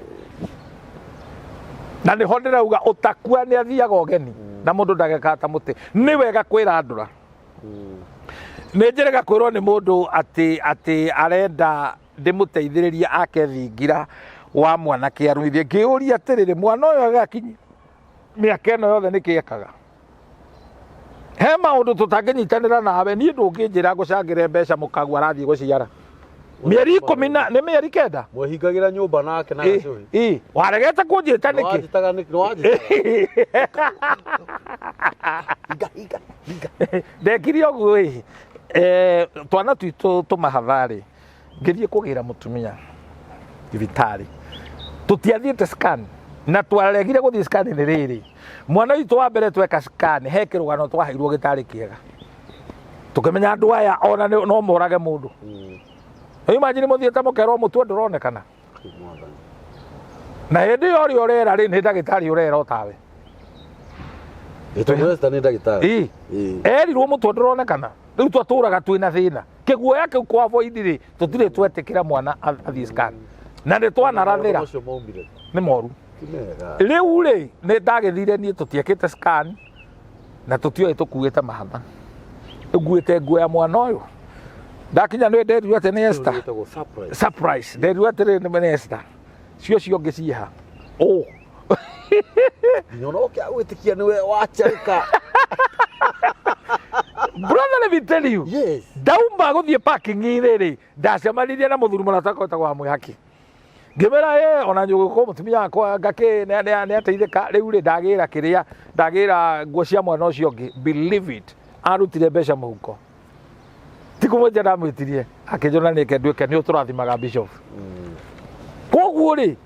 na nä ho ndä rauga å takua nä athiaga å geni na må ndå ndagekata må tä nä wega kwä ra ndå ra nä njä rega kwä rwo nä må ndå atä arenda ndä må teithä rä rie ake thingira wa mwanake arumithie ngä å ria atä rä rä mwana å yå agakinyi mä aka ä no yothe nä kä ekaga he maå ndå tå tangä nyitanä ra nawe niä ndå ngä njä ra gå cangä re mbeca må kagu arathiä gå ciara mĩeri 10 nĩ mĩeri 9 mwehingagĩra nyũmba nake na gacuhi waregete kũnjĩta nĩkĩ wajitaga nĩkĩ ndekire ũguo twana twitũ tũmahatha-rĩ ngĩthiĩ kũgĩra mũtumia thibitarĩ tũtiathiĩte scan na twaregire gũthiĩ scan nĩ rĩrĩ mwana witũ wa mbere tweka scan he kĩrũgano twaheirwo gĩtarĩ kĩega tũkĩmenya andũ aya ona no morage mũndũ imagine må thiä te må kerwo må tue ndå ronekana na hä ndä ä yo å rera rä nä ndagä tarä å rera o tawe erirwo må tue ndå ronekana rä u twatå raga twä na thä na kä guoya kä u kwa voindi-rä tå tirä twetä kä ra mwana athiä scan na nä twanarathä ra nä moru rä u-rä nä ndagä thire niä tå tiäkä te scan na tå tioä tå kuä te mahatha nguä te nguo ya mwana å yå ndakinya nä nderirwo atä nä Esther surprise nderirwo atä rä nä Esther cio cio ngä ciha nyona å kä agwä tä kia nä we wacarika brother let me tell you ndauma gå thiä parking-inä rä ndacemanirie na må thuri må ratakoetagwo wa mwä haki ngä mera ona njå gå korwo må tumia wakwa ngakä nä ateithä ka rä u rä ndagä ra kä rä a ndagä ra nguo cia mwana å cio ngä believe it arutire mbeca må huko tiku moja ndamwitirie akijona nike nduike ni uturathimaga bishop koguo ri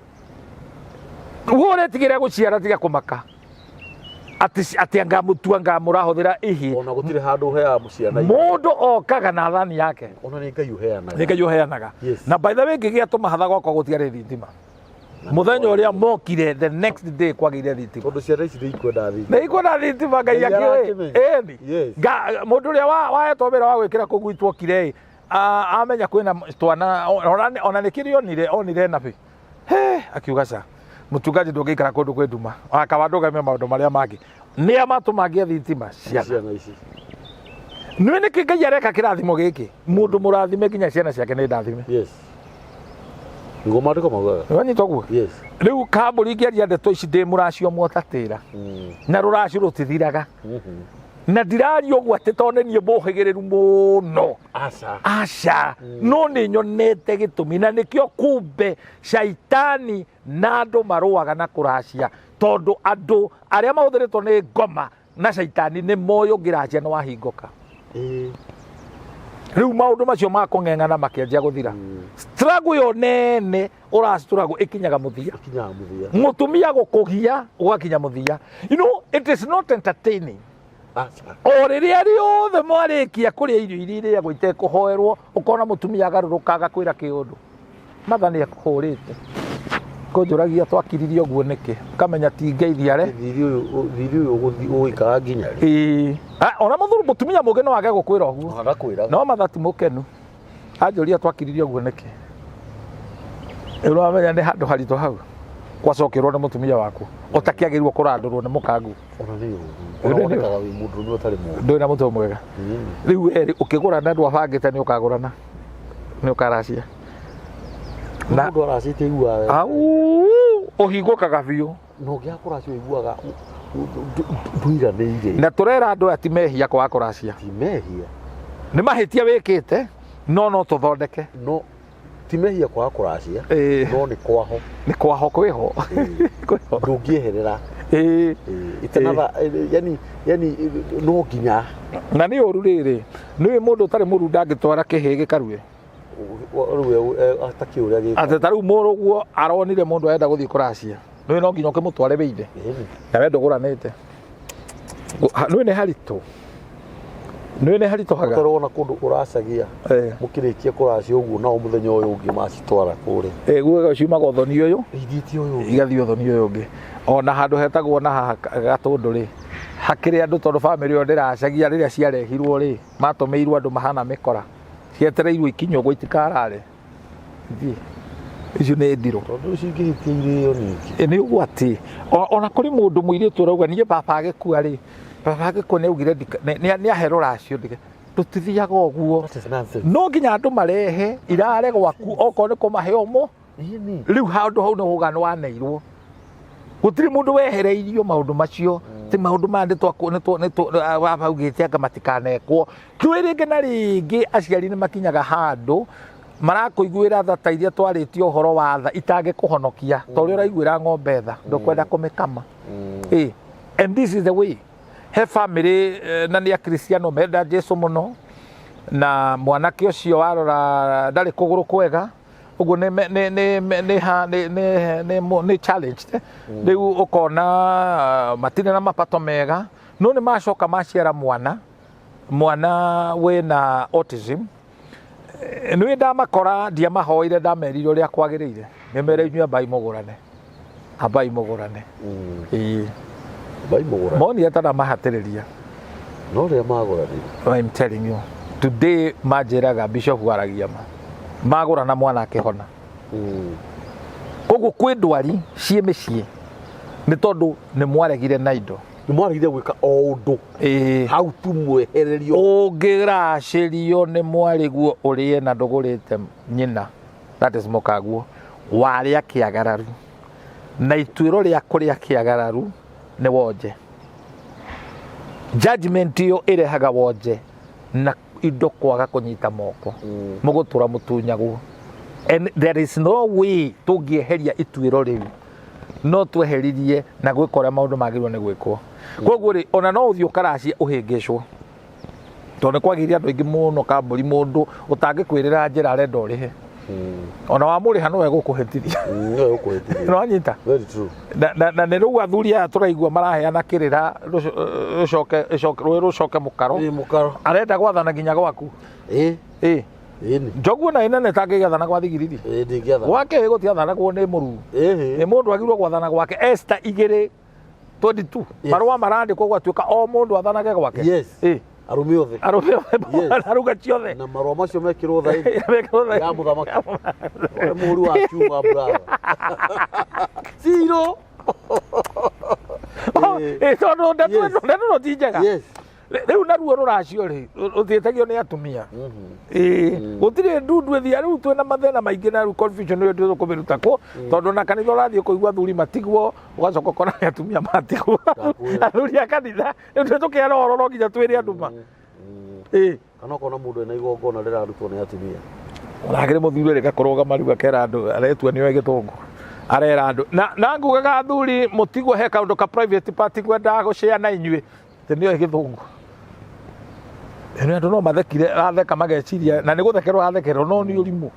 wore tigire guciara tiga kumaka ati anga mutua ngamurahuthira ihi ona gutire handu hea muciana mundu okaga na thani yake ona ni ngai uheanaga ni ngai uheanaga na by the way ngigia tumahatha gwakwa gutiare thitima muthenya uria mokire the next day kwagire thitima tondu ciana ici ni ikwenda thitima ni ikwenda thitima ngai akiwe mundu uria waetwo wira wa gwikira kugwitwo kire amenya kwina twana ona nä kä rä onire nabi akiuga ca må tungaji ndå ngä ikara kå ndå kwä nduma akaba ndå gamia maå ndå marä a mangä nä a matå mangia thitima ciana ici nä nä kä ngai areka kä rathimo gä kä må ndå må rathime nginya ciana ciake nä ndathime ngå mandä ko maugaga wanyita guo rä u kambå ri ngä aria ndeto ici ndä må racio mwotatä ra na rå racio rå tithiraga na ndiraria å guo atä tondå niä må hä gä rä ru må no aca no nä nyonete gä tå mi na nä kä o kumbe caitani na andå maråaga na kå racia tondå andå arä a mahå thä rä two nä ngoma na caitani nä moä å ngä racia nä wahingåka rä u maå ndå macio ma kå ng'eng'ana makä anjia gå thira strago yo nene å racitåragwo ä kinyaga må thia må tumia gå kå gia å gakinya må thia it is not entertaining o rä rä a riothe mwarä kia kå rä a irio iria irĩagwo itekå hoerwo å kona må tumia agarå rå kaga kwä ra kä å ndå matha nä akå rä te kå njå ragia twakiririe å guo nä kä kamenya ti ngeithiare thiri å yå å gä kaga nginya ona må thuri må tumia må ngä no age gå kwä ra å guo no mathati må kenu anjå ria twakiririe å guo nä kä ä no amenya nä handå haritå hau gwacokerwo nä må tumia waku å takä agä rirwo kå randå rwo nä må kangu ndå na må tå mwega rä u erä å kä gå rana andå abangä te nä å kagå rana nä å karacia å hingå kaga biå na tå rera andå aya ti mehia kwaga kå racia nä mahä tia wä kä te no tå thondeke ti mehia kwaga kå racia no nä kwaho kwä ho ndå ngä eherera yani no nginya na nä å ru rä rä nä må ndå å tarä må ru ndangä twara kä hä gä karue atä ta rä u må rå guo aronire må ndå arenda gå thiä kå racia nä no nginya å kä må tware bä ire na we ndå gå ranä te nä nä haritå nä haritå haga tarona kå ndå å racagia må kä rä kia kå racia å guo nao må thenya å yå å ngä macitwara kå rä guo ciumaga å thoni å yå ithiti å yå igathiä å thoni å yå å ngä ona handå hetagwo na haha gatå ndå rä hakä rä andå tondå bamä ä yo ndä racagia rä rä a ciarehirwo rä matå mä irwo andå mahana mä kora cietereirwo ikinywo gå itikarare icio nä ndirå tondå cingä tie irä o ningä nä å gwati ona kå rä må ndå må irä tu rauga niä baba agä kua rä baba agä kua nä augire nä aherå racio ndä tå tithiaga å guo no nginya andå marehe irare gwaku okorwo nä kå mahe omo rä u handå hau nä gå ga nä waneirwo gå tirä må ndå wehereirio maå ndå macio ti maå ndå maya babaugä te anga matikanekwo kä rä ngä na rä ngä aciari nä makinyaga handå marakå iguä ra tha ta iria twarä tie å horo wa tha itangä kå honokia ta å rä a å raiguä ra ng'ombe tha ndå kwenda kå mä kama and this is the way he family na nä akristiano menda Jesu må no na mwanake å cio warora ndarä kå gå rå kwega å guo nä challenge rä u å kona matirä na mapato mega no nä macoka maciara mwana wä na autism nä ndamakora ndiamahoire ndamerire å rä a kwagä rä ire nä mere inyuä ambai må gå rane monire tana mahatä rä ria no rä a magåranire I'm telling you today manjĩraga bishop waragia magå rana mwana akä hona koguo kwä ndwari ciä mä ciä nä tondå nä mwaregire na indo nä mwaregire gwä ka o å ndå hau tu mwehererio å ngä racä rio nä mwariguo å rä e na ndå gå rä te nyina må kaguo warä a kä agararu na ituä ro rä a kå rä a kä agararu nä wonje judgment ä yo ä rehaga wonje na indo kwaga kå nyita moko må gå tå ra må tunyagwo and there is no way tå ngä eheria ituä ro rä u no tweheririe na gwä ka å rä a maå ndå magä rwo nä gwä kwo koguo rä ona no å thiä å karacie å hä ngä cwo tondå nä kwagä ire andå aingä må no kambå ri må ndå å tangä kwä rä ra njä ra arenda å rä he ona wa må rä ha no egå kå hä tiria nä wanyita na nä rä u athuri aya tå raigua maraheana kä rä ra rå rå coke må karo arenda gwathana nginya gwaku njoguo na inene tangä gathana gwa thigiriri gwake gå tiathanagwo nä må ruu nä må ndå agirwo gwathana gwake Esther 2:22 marũa marandä kwo gwatuä ka o må ndå athanage gwake arũme othe aruga ciothe na marũa macio mekĩrwo thaĩri ya mũthamaki mũhũri wa kiuma brother zero tondũ ndeto no ti njega rĩu naruo rũracio rĩ rũtiĩtagio nĩ atumia gũtirĩ ndundu ĩthia rĩu twĩna mathĩna maingĩ na rĩu confusion nĩyo ndĩrĩ kũmĩruta kũ tondũ na kanitha ũrathiĩ kũigua athuri matigwo ũgacoka ũkona nĩ atumia matigwo athuri a kanitha rĩu twĩ tũkĩera ũhoro no nginya twĩre andũ ma kana ũkona mũndũ ena igongona rĩrarutwo nĩ atumia ũragĩrĩ mũthuri rĩka kũrũgama rĩu akera andũ aretua nĩoĩ gĩthũngũ arera andũ na ngugaga athuri mũtigwo he kaũndũ ka private party kwendaga gũcĩa na inyuĩ tĩ nĩoĩ gĩthũngũ andå no mathekire atheka mageciria na nä gå thekerwo athekerwo no nä å rimå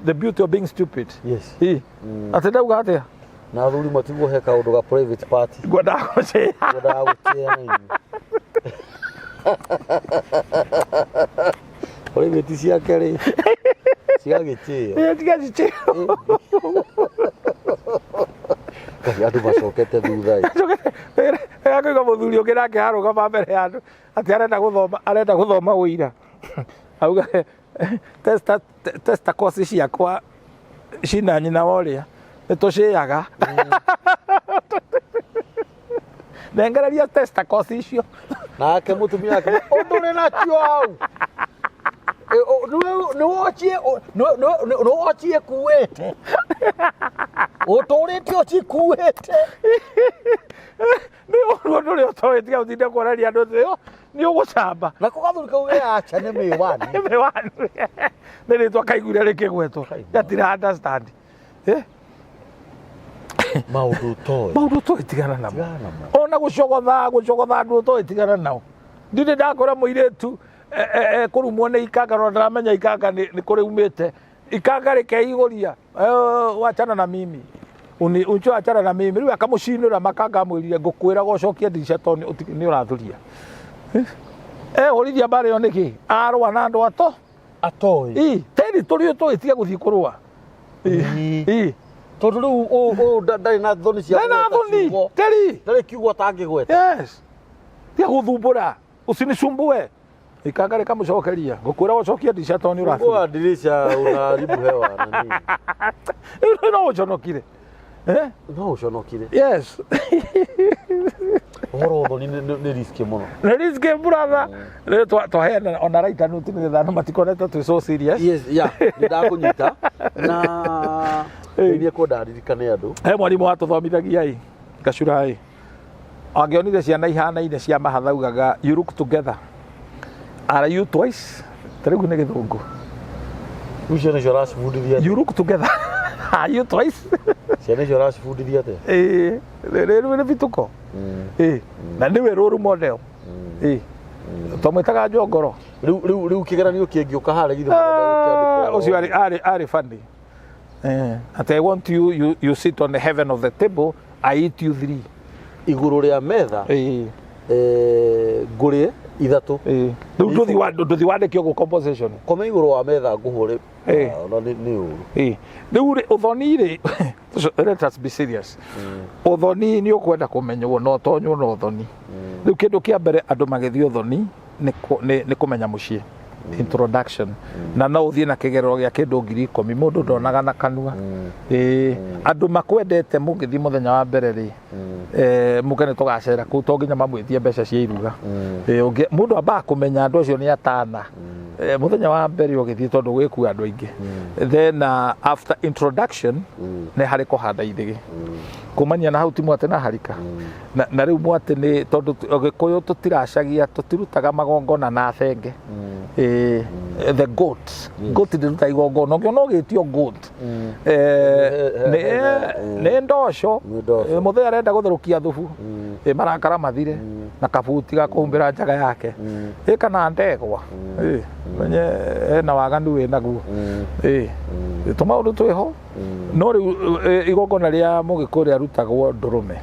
the beauty of being stupid atä ndauga atä a na athuri matigwo he kaå ndå ga private party ngwendaga gå private ciake rä cigagä tä andå macokete thutha akauga må thuri å ngä nake harå gama mbere ya andå atä arenda gå thoma å ira auga testa koci ciakwa cina nyina wa å rä a nä tå cäaga nengereria testa koci icio nake må tumia ake å ndå rä nacio hau nä wocie kuä te å tå rä te å cikuä te nä å ruo ndå rä å toä tiga å tinde kuoreria andå tä nä å gå camba na kå gathuri kau aca nä mä wani nä rä twa kaiguire rä kä gwetwo gatirä understand maå ndå toä tigana namo ona gå cogotha andå toä tigana nao ndirä ndakora må irä tu kå rumwo nä ikanga no ndaramenya ikanga nä kå rä umä te ikanga rä keigå ria wachana na mimi uncho achana na mimi rĩu akamå cinå makanga mwä rire ngå kwä ra gocokie ndica to nä å rathuria hå rithia mbarä yo nä kä arwa na andå ato atoä teri tå rä tå ä tiga gå thiä kå rå tondå rä u ndarä na thoni cia teri ndarä kiugo atangä gweta tia gå thumbå ra å cinisumbue ikangare kamucokeria ngukwira ucokia dirisha to ni urafi Fungua dirisha unaharibu hewa na nini? no uconokire No uconokire. yes Horo thoni ni riski muno. nä riske brother rä twaheana ona raita nä tä nä thano matikonete twä so serious Yes, yeah, ndakũnyita na nĩ kwenda ririkane andũ. he mwarimũ watũthomithagia ĩ ngacura ĩ angĩonire ciana ihanaine cia mahatha augaga you look together are you twice tarĩu nĩ gĩthũngũ Ciana icio aracibundithia you look together are you twice ciana icio aracibundithia atĩa? rĩrĩ nĩ bitũko na nĩwe role model twamwĩtaga Njongoro Rĩu kĩgeranio kĩngĩũka harĩa githĩ ũcio arĩ funny at I want you sit on the heaven of the table I eat you 3 igũrũ rĩa metha ngũrĩe ithatũ. Rĩu ndũthi wandĩkio gũ composition Kome igũrũ wa metha ngũhũre ona nĩ ũru. Rĩu ũthoni rĩ let us be serious ũthoni nĩ ũkwenda kũmenywo no tonywo na ũthoni. Rĩu kĩndũ kĩa mbere andũ magĩthiĩ ũthoni nĩ kũmenya mũciĩ introduction na no ũthiĩ na kĩgerero gĩa kĩndũ 10,000 mũndũ ndonaga na kanua andũ makwendete mũgĩthiĩ mũthenya wa mbere rĩ mũke nĩ tũgacera kũu to nginya mamwĩtie mbeca cia iruga mũndũ ambaga kũmenya andũ acio nĩ atana mũthenya wa mbere ũgĩthiĩ tondũ gwĩkua andũ aingĩ then after introduction nĩ harĩ kũhanda ithĩgĩ kumania na hau ti mwate na harika na rĩu mwate nĩ tondũ Gĩkũyũ tũtiracagia tũtirutaga magongona na thenge the goat ndĩruta igongona ũngĩona ũgĩtio goat nĩ ndoco mũthee arenda gũtherũkia thubu marakara mathire na kabuti ga kũhumbĩra njaga yake kana ndegwa menye hena waganu wĩ naguo tũmaũndũ twĩho no rĩu igongona rĩa Mũgĩkũyũ rĩarutagwo ndũrũme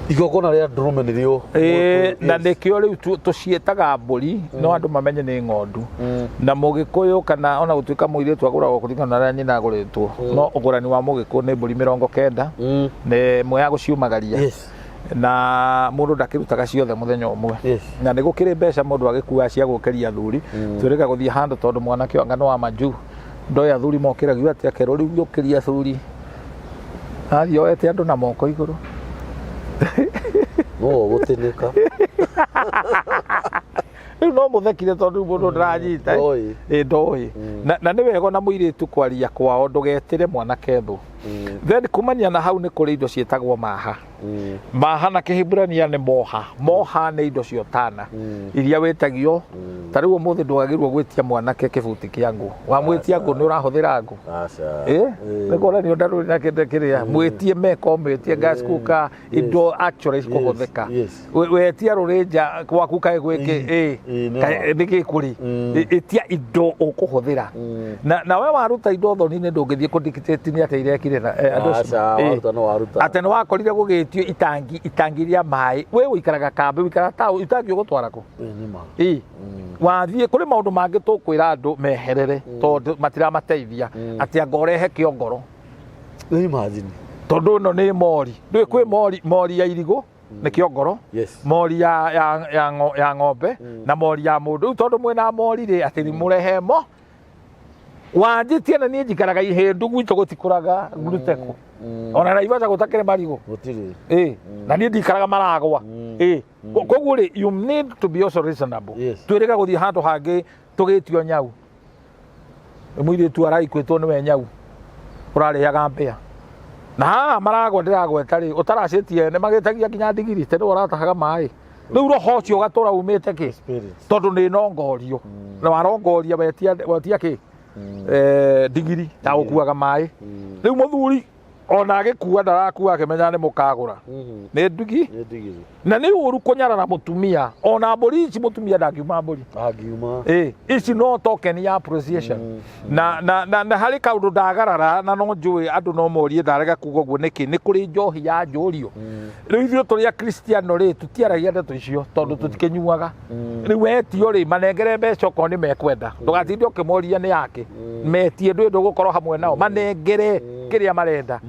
igongona rĩa ndũrũme nĩrĩo na nĩkĩo rĩu tũciĩtaga mbũri no andũ mamenye nĩ ng'ondu na Mũgĩkũyũ kana ona gũtuĩka mũirĩtu agũragwo kũringana na nyina agũrĩtwo no ũgũrani wa Mũgĩkũyũ nĩ mbũri 90 nĩ ĩmwe ya gũciumagaria na mũndũ ndakĩrutaga ciothe mũthenya ũmwe na nĩ gũkĩrĩ mbeca mũndũ agĩkuaga cia gũkĩria athuri twĩrĩga gũthiĩ handũ tondũ mwanake wanga no wa manju ndoya athuri mokĩragio atĩa kerwo rĩu gũkĩria athuri athiĩ oete andũ na moko igũrũ no gũtĩnĩka rĩu no mũthekire tondũ mũndũ ndaranyita ndoĩ na nĩ wega na mũirĩtu kwaria kwao ndũgetĩre mwanake thũ then kumania na hau nĩ kũrĩ indo ciĩtagwo maha maha na Kĩhĩbũrania nĩ moha nĩ indo ciotana iria wĩtagio ta rĩu ũmũthĩ ndwagĩrĩirwo gwĩtia mwanake kĩbuti kĩa ngũ wamwĩtia ngũ nĩ ũrahũthĩra ngũ nĩ kuonanio ndarũrĩ na kĩndũ kĩrĩa mwĩtie meko mwĩtie gas cooker indo actually cikũhũthĩka wetia rũrĩnja gwaku kaĩ gwĩkĩ nĩ gĩkũrĩ ĩtia indo ũkũhũthĩra na we waruta indo thoni-inĩ ndũngĩthiĩ kũndictate nĩ atĩ irekire atĩ nĩ wakorire gũgĩtio itangi rĩa maĩ we ũikaraga kambĩ ũikaraga taũ itangi ũgũtwara kũ wathiĩ kũrĩ maũndũ mangĩ tũkwĩra andũ meherere tondũ matiramateithia atĩ anga ũrehe kĩongoro tondũ ĩno nĩ mori ndũĩ kwĩ mori ya irigũ nĩ kĩongoro mori ya ng'ombe na mori ya mũndũ rĩu tondũ mwĩna mori rĩ atĩ nĩ mũrehe mo wanjĩtie na niĩ njikaraga ihĩndũ gwitũ gũtikũraga nguruteko ona Naivasha gũtakĩrĩ marigũ na niĩ ndikaraga maragwa koguo rĩ you need to be also reasonable twĩrĩga gũthiĩ handũ hangĩ tũgĩtio nyau mũirĩtu araikuĩtwo nĩwe nyau ũrarĩaga mbĩa na haha maragwa ndĩragweta rĩ ũtaracĩtie nĩ magĩtagia nginya ndigiri tondũ ũratahaga maĩ rĩu roho ũcio ũgatũra umĩte kĩ tondũ nĩ nongorio na warongoria wetia kĩ ndigiri ya gũkuaga maĩ rĩu mũthuri ona agĩkua ndarakua akĩmenya nĩ mũkagũra nĩ ndigi na nĩ ũru kũnyarara mũtumia ona mbũri ici mũtumia ndangiuma mbũri ici no token ya appreciation na harĩ kaũndũ ndagarara na no njũĩ andũ no morie ndarega kuga ũguo nĩkĩ nĩ kũrĩ njohi ya njũrio rĩu ithuĩ tũrĩ Akristiano rĩ tũtiaragia ndeto icio tondũ tũtikĩnyuaga rĩu wetio rĩ manengere mbeca okorwo nĩ mekwenda ndũgatinde ũkĩmoria nĩ yake metie ndũĩ ndũgũkorwo hamwe nao manengere kĩrĩa marenda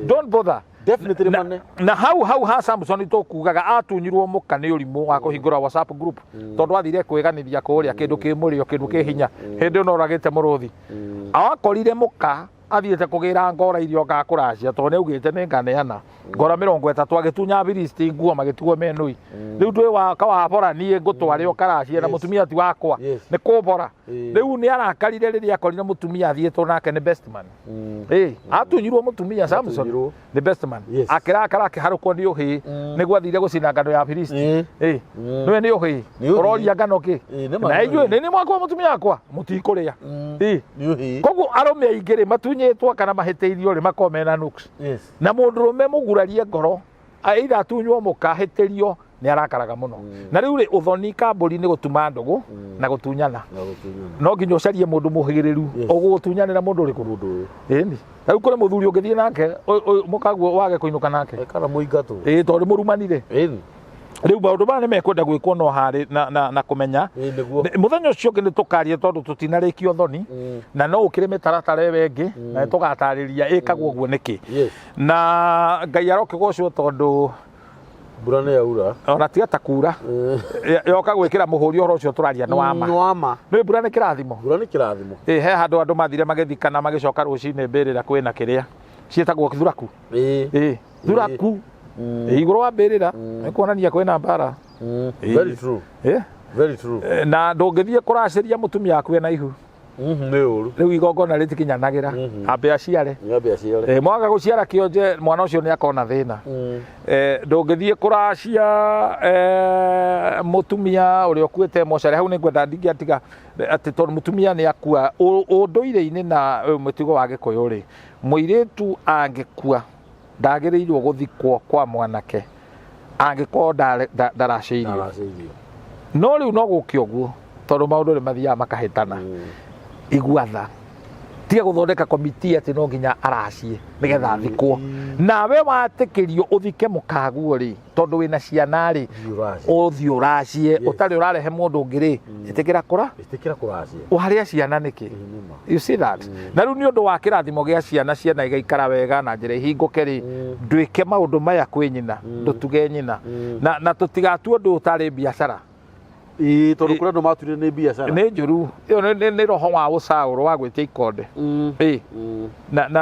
don't bother definitely mane na hau ha Samson tukugaga atunyirwo muka ni urimu wa kuhingura WhatsApp group tondu athire kweganithia kuria kindu kimurio kindu kihinya hindi no ragite muruthi awakorire muka athiete kugira ngora irio ngakuracia tondu neugite ninganeana ngora 30 agitunya biristi nguo magituo menui riu ndwi wa kawabora nie ngutware ukaracia na mutumia ti wakwa ni kubora riu ni arakarire riria akorire mutumia athietwo nake ni best man atunyirwo mutumia Samson ni best man akirakara akiharukwo ni uhi niguo athire gucina ngano ya biristi niwe ni uhi uroria ngano ki na ijue ni mwakwa mutumia wakwa mutikuria koguo arume aingire matunyitwo kana mahiteirio ri makomena nuks na mundurume mugurarie ngoro aida atunywo mukahitirio ni arakaraga muno na riu ri uthoni kamburi ni gutuma ndugu na gutunyana no nginya ucarie mundu muhigiriru ugutunyanira mundu uri kundu eni riu kuri muthuri ungithie nake mukaguo wage kuinuka nake kana muingatu tondu murumanire eni riu maundu mane mekwenda gwikwo no hari na kumenya muthenya ucio ngi nitukarie tondu tutinarikio thoni na no ukire mitaratara wengi na tugatariria ikagwo guo niki na Ngai aroke gocwo tondu mbura ni yaura ona tiga ta kura yoka gwikira muhuri horo ucio turaria no ama ni mbura ni kirathimo he handu andu mathire magithikana magicoka rucini mbirira kwina kiria cietagwo thuraku thuraku iguru wa mbirira nikuonania kwina mbara very true na ndungithie kuraciria mutumia waku na ihu ni uru riu igongona ritikinyanagira ambe aciare mwaga guciara kionje mwana ucio ni akona thina ndungithie kuracia mutumia uri okuite mocare hau ni ngwenda ndingi atiga ati tondu mutumia ni akua unduire-ini na mutigo wa Gikuyu ri muiritu angikua ndagirirwo guthikwo kwa mwanake angikorwo ndaraceirio no riu no gukio guo tondu maundu ni mathiaga makahitana iguatha tiga guthondeka komiti ati no nginya aracie nigetha thikwo nawe watikirio uthike mukaguo ri tondu wina ciana ri uthi uracie utari urarehe mundu ungiri itikira kuracie uharia ciana niki you see that na riu ni undu wa kirathimo gia ciana igaikara wega na njira ihinguke ri ndwike maundu maya kwi nyina ndutuge nyina na tutigatu undu utari biacara tondu kuri andu maturire ni biacara ni njuru iyo ni roho wa ucauro wa gwitia ikonde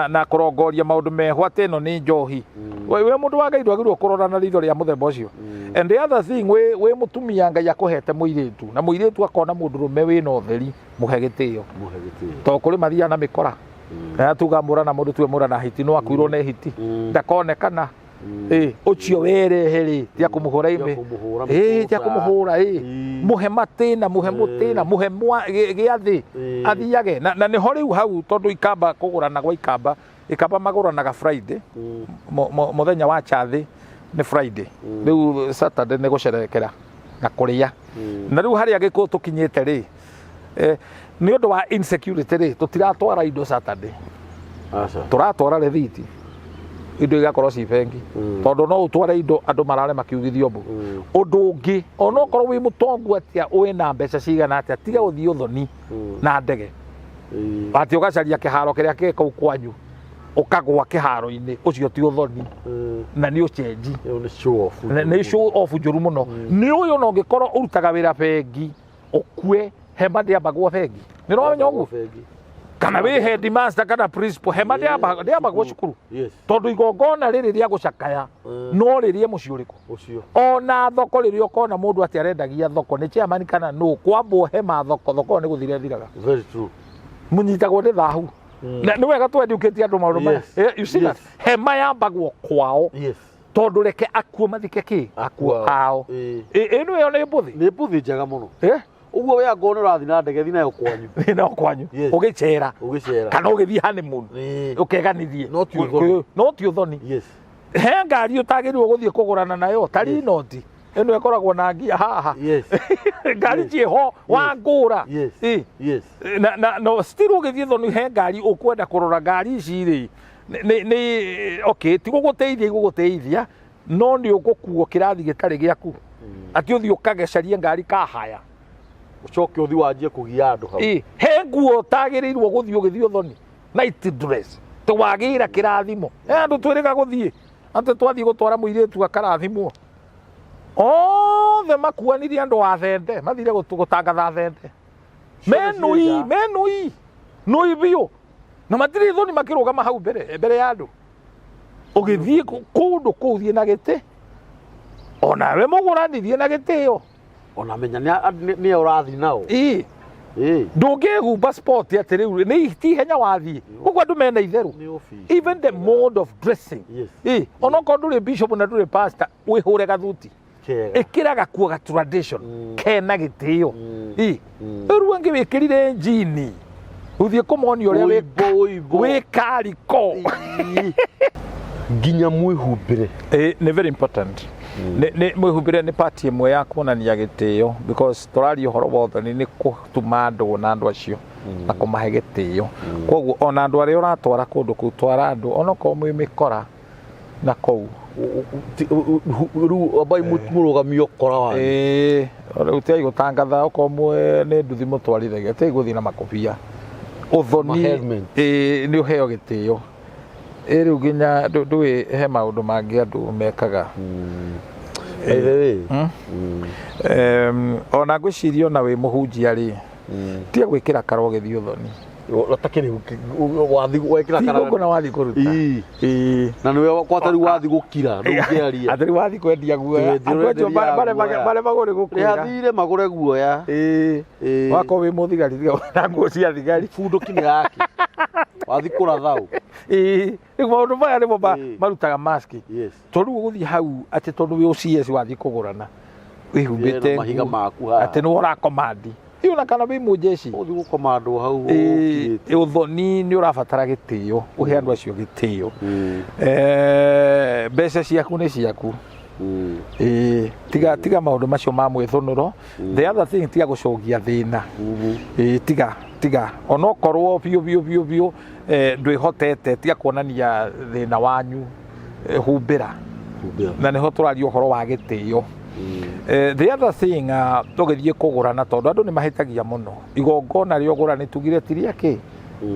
na kurongoria maundu meho ati ino ni njohi we mundu wa Ngai ndwagirwo kurora na ritho ria muthemba ucio and the other thing we mutumia Ngai akuhete muiritu na muiritu akona mundurume wina utheri muhe gitio to kuri mathia na mikora na tuga murana mundu twe murana hiti no akuirwo ne hiti ndakonekana ucio werehe tia kumuhura ime tia kumuhura muhe matina muhe mutina muhe giathi athiage na ni ho riu hau tondu ikamba kugurana gwa ikamba maguranaga Friday muthenya wa chathi ni Friday riu Saturday ni gucerekera na kuria na riu haria Gikuyu tukinyite ri ni undu wa insecurity ri tutiratwara indo Saturday turatwara rethiti indo igakorwo ci bengi tondu no utware indo andu marare makiugithio mbu undu ungi ona okorwo wi mutongu atia wina mbeca cigana atia tiga uthii uthoni na ndege ati ugacaria kiharo kiria kekau kwanyu ukagwa kiharo-ini ucio ti uthoni na ni ucenji ni show off njuru muno ni uyu no ngikorwo urutaga wira bengi ukue hema ndiambagwo bengi ni no wamenya uguo kana we headmaster kana principal hema ndiambagwo cukuru tondu igongona riri ria gucakaya no ririe muci uriku ona thoko riria ukona mundu ati arendagia thoko ni chairman kana no kwambwo hema thoko ni guthire thiraga very true munyitagwo ni thahu na ni wega tweduketie andu maundu maya you see that hema yambagwo kwao tondu reke akuo mathike ki akuo ao ino yo ni mbuthi njega muno uguo we angona urathi na ndege thi nayo kwanyu ugicera kana ugithii honeymoon ukeganithie no ti uthoni he ngari utagirirwo guthie kugurana nayo tari noti ino ikoragwo na ngia haha ngari ciho wa ngura na no still ugithie thoni he ngari ukwenda kurora ngari ici ri ni okay ti guguteithia no ni ugukuo kirathi gitari giaku ati uthi ukagecarie ngari kahaya ucoke uthi wanjie kugia andu hau he nguo tagirirwo guthii ugithii uthoni night dress tuwagira kirathimo andu twirika guthii ate twathi gutwara muiritu akarathimwo othe makuanirie andu a thende mathire gutangatha thende menui nui biu na matiri thoni makirugama hau mbere ya andu ugithie kundu kuthie na giti ona we muguranirie na gitio ona menya ni urathi nao ndungihumba sport atiriu ni ti henya wathie guko andu mena itheru even the mode of dressing ona ko nduri bishop na nduri pastor wihure gathuti ikira gakuo ga tradition kena gitio riu angi wikirire njini uthie kumoni uria we kariko nginya mwihumbire ni very important ni mwihumbire ni part imwe ya kuonania gitio because turari uhoro wothe ni kutuma andu na andu acio na kumahe gitio koguo ona andu aria uratwara kundu kutwara andu ona ko mwimikora na kou ru abai murugamio kora wa utai gutangatha ukomwe ni nduthi mutwarithagia tai guthi na makobia uthoni ni uheo gitio riu ginya ndui he maundu mangi andu mekaga ona ngwiciria ona wi muhunjia ri tia gwikira karo githii uthoni utakiri wathi gwikira karo ngona wathi kuruta na niwe kwatari wathi gukira ndungiaria atari wathi kwendia guoya andu bare magure gukira yathire magure guoya wako wi muthigari na nguo cia thigari fundu kini yake wathi kurathau ni maundu maya nimo marutaga mask tondu guthii hau ati tondu wi ucs wathi kugurana wihumbite mahiga maku ati no urakomandi iuna kana wi mujeshi uthi gukomando hau uthoni ni urabatara gitio uhe andu acio gitio mbeca ciaku ni ciaku tiga maundu macio ma mwithunuro the other thing tiga gucogia thina tiga onokorwo biu ndwihotete tiga kuonania thina wanyu humbira na niho turaria uhoro wa gitio the other thing tugithie kugurana tondu andu ni mahitagia muno igongona rio gura ni tugire tiria ki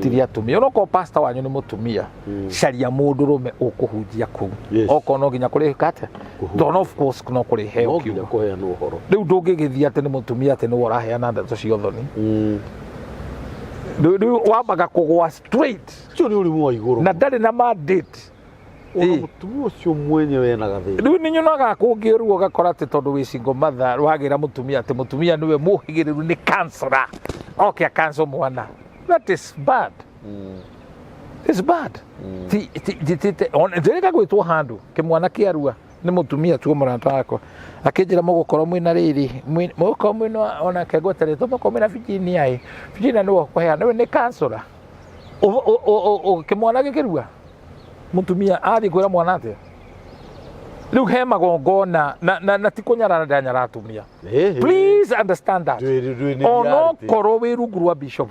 tiria tumia onoko pastor wanyu ni mutumia sharia mundu rume ukuhunjia ku oko no ginya kuri kate don of course no kuri heo kiu kuheana uhoro riu ndungigithia ati ni mutumia ati ni waraheana ndeto cio thoni riu wambaga kugwa straight cio ni urimu wa iguru na ndari na mandate mutumia ucio mwenyewe na gathini riu ni nyonaga kungiruo gakora ati tondu wi single mother wagira mutumia ati mutumia niwe muhigiriru ni cancer okay cancel mwana that is bad it's bad on dereka gwitwo handu kimwana kiarua ni mutumia tu murata wako akinjira mugukoro mwina riri muko mwina ona kegwetere to muko mwina Virginia no kwa ni cancer o kimwana gikirua mutumia ari kwira mwana ate riu he magongona na tikunyarana ndanyara atumia please understand that ono koro wi rungu rwa bishop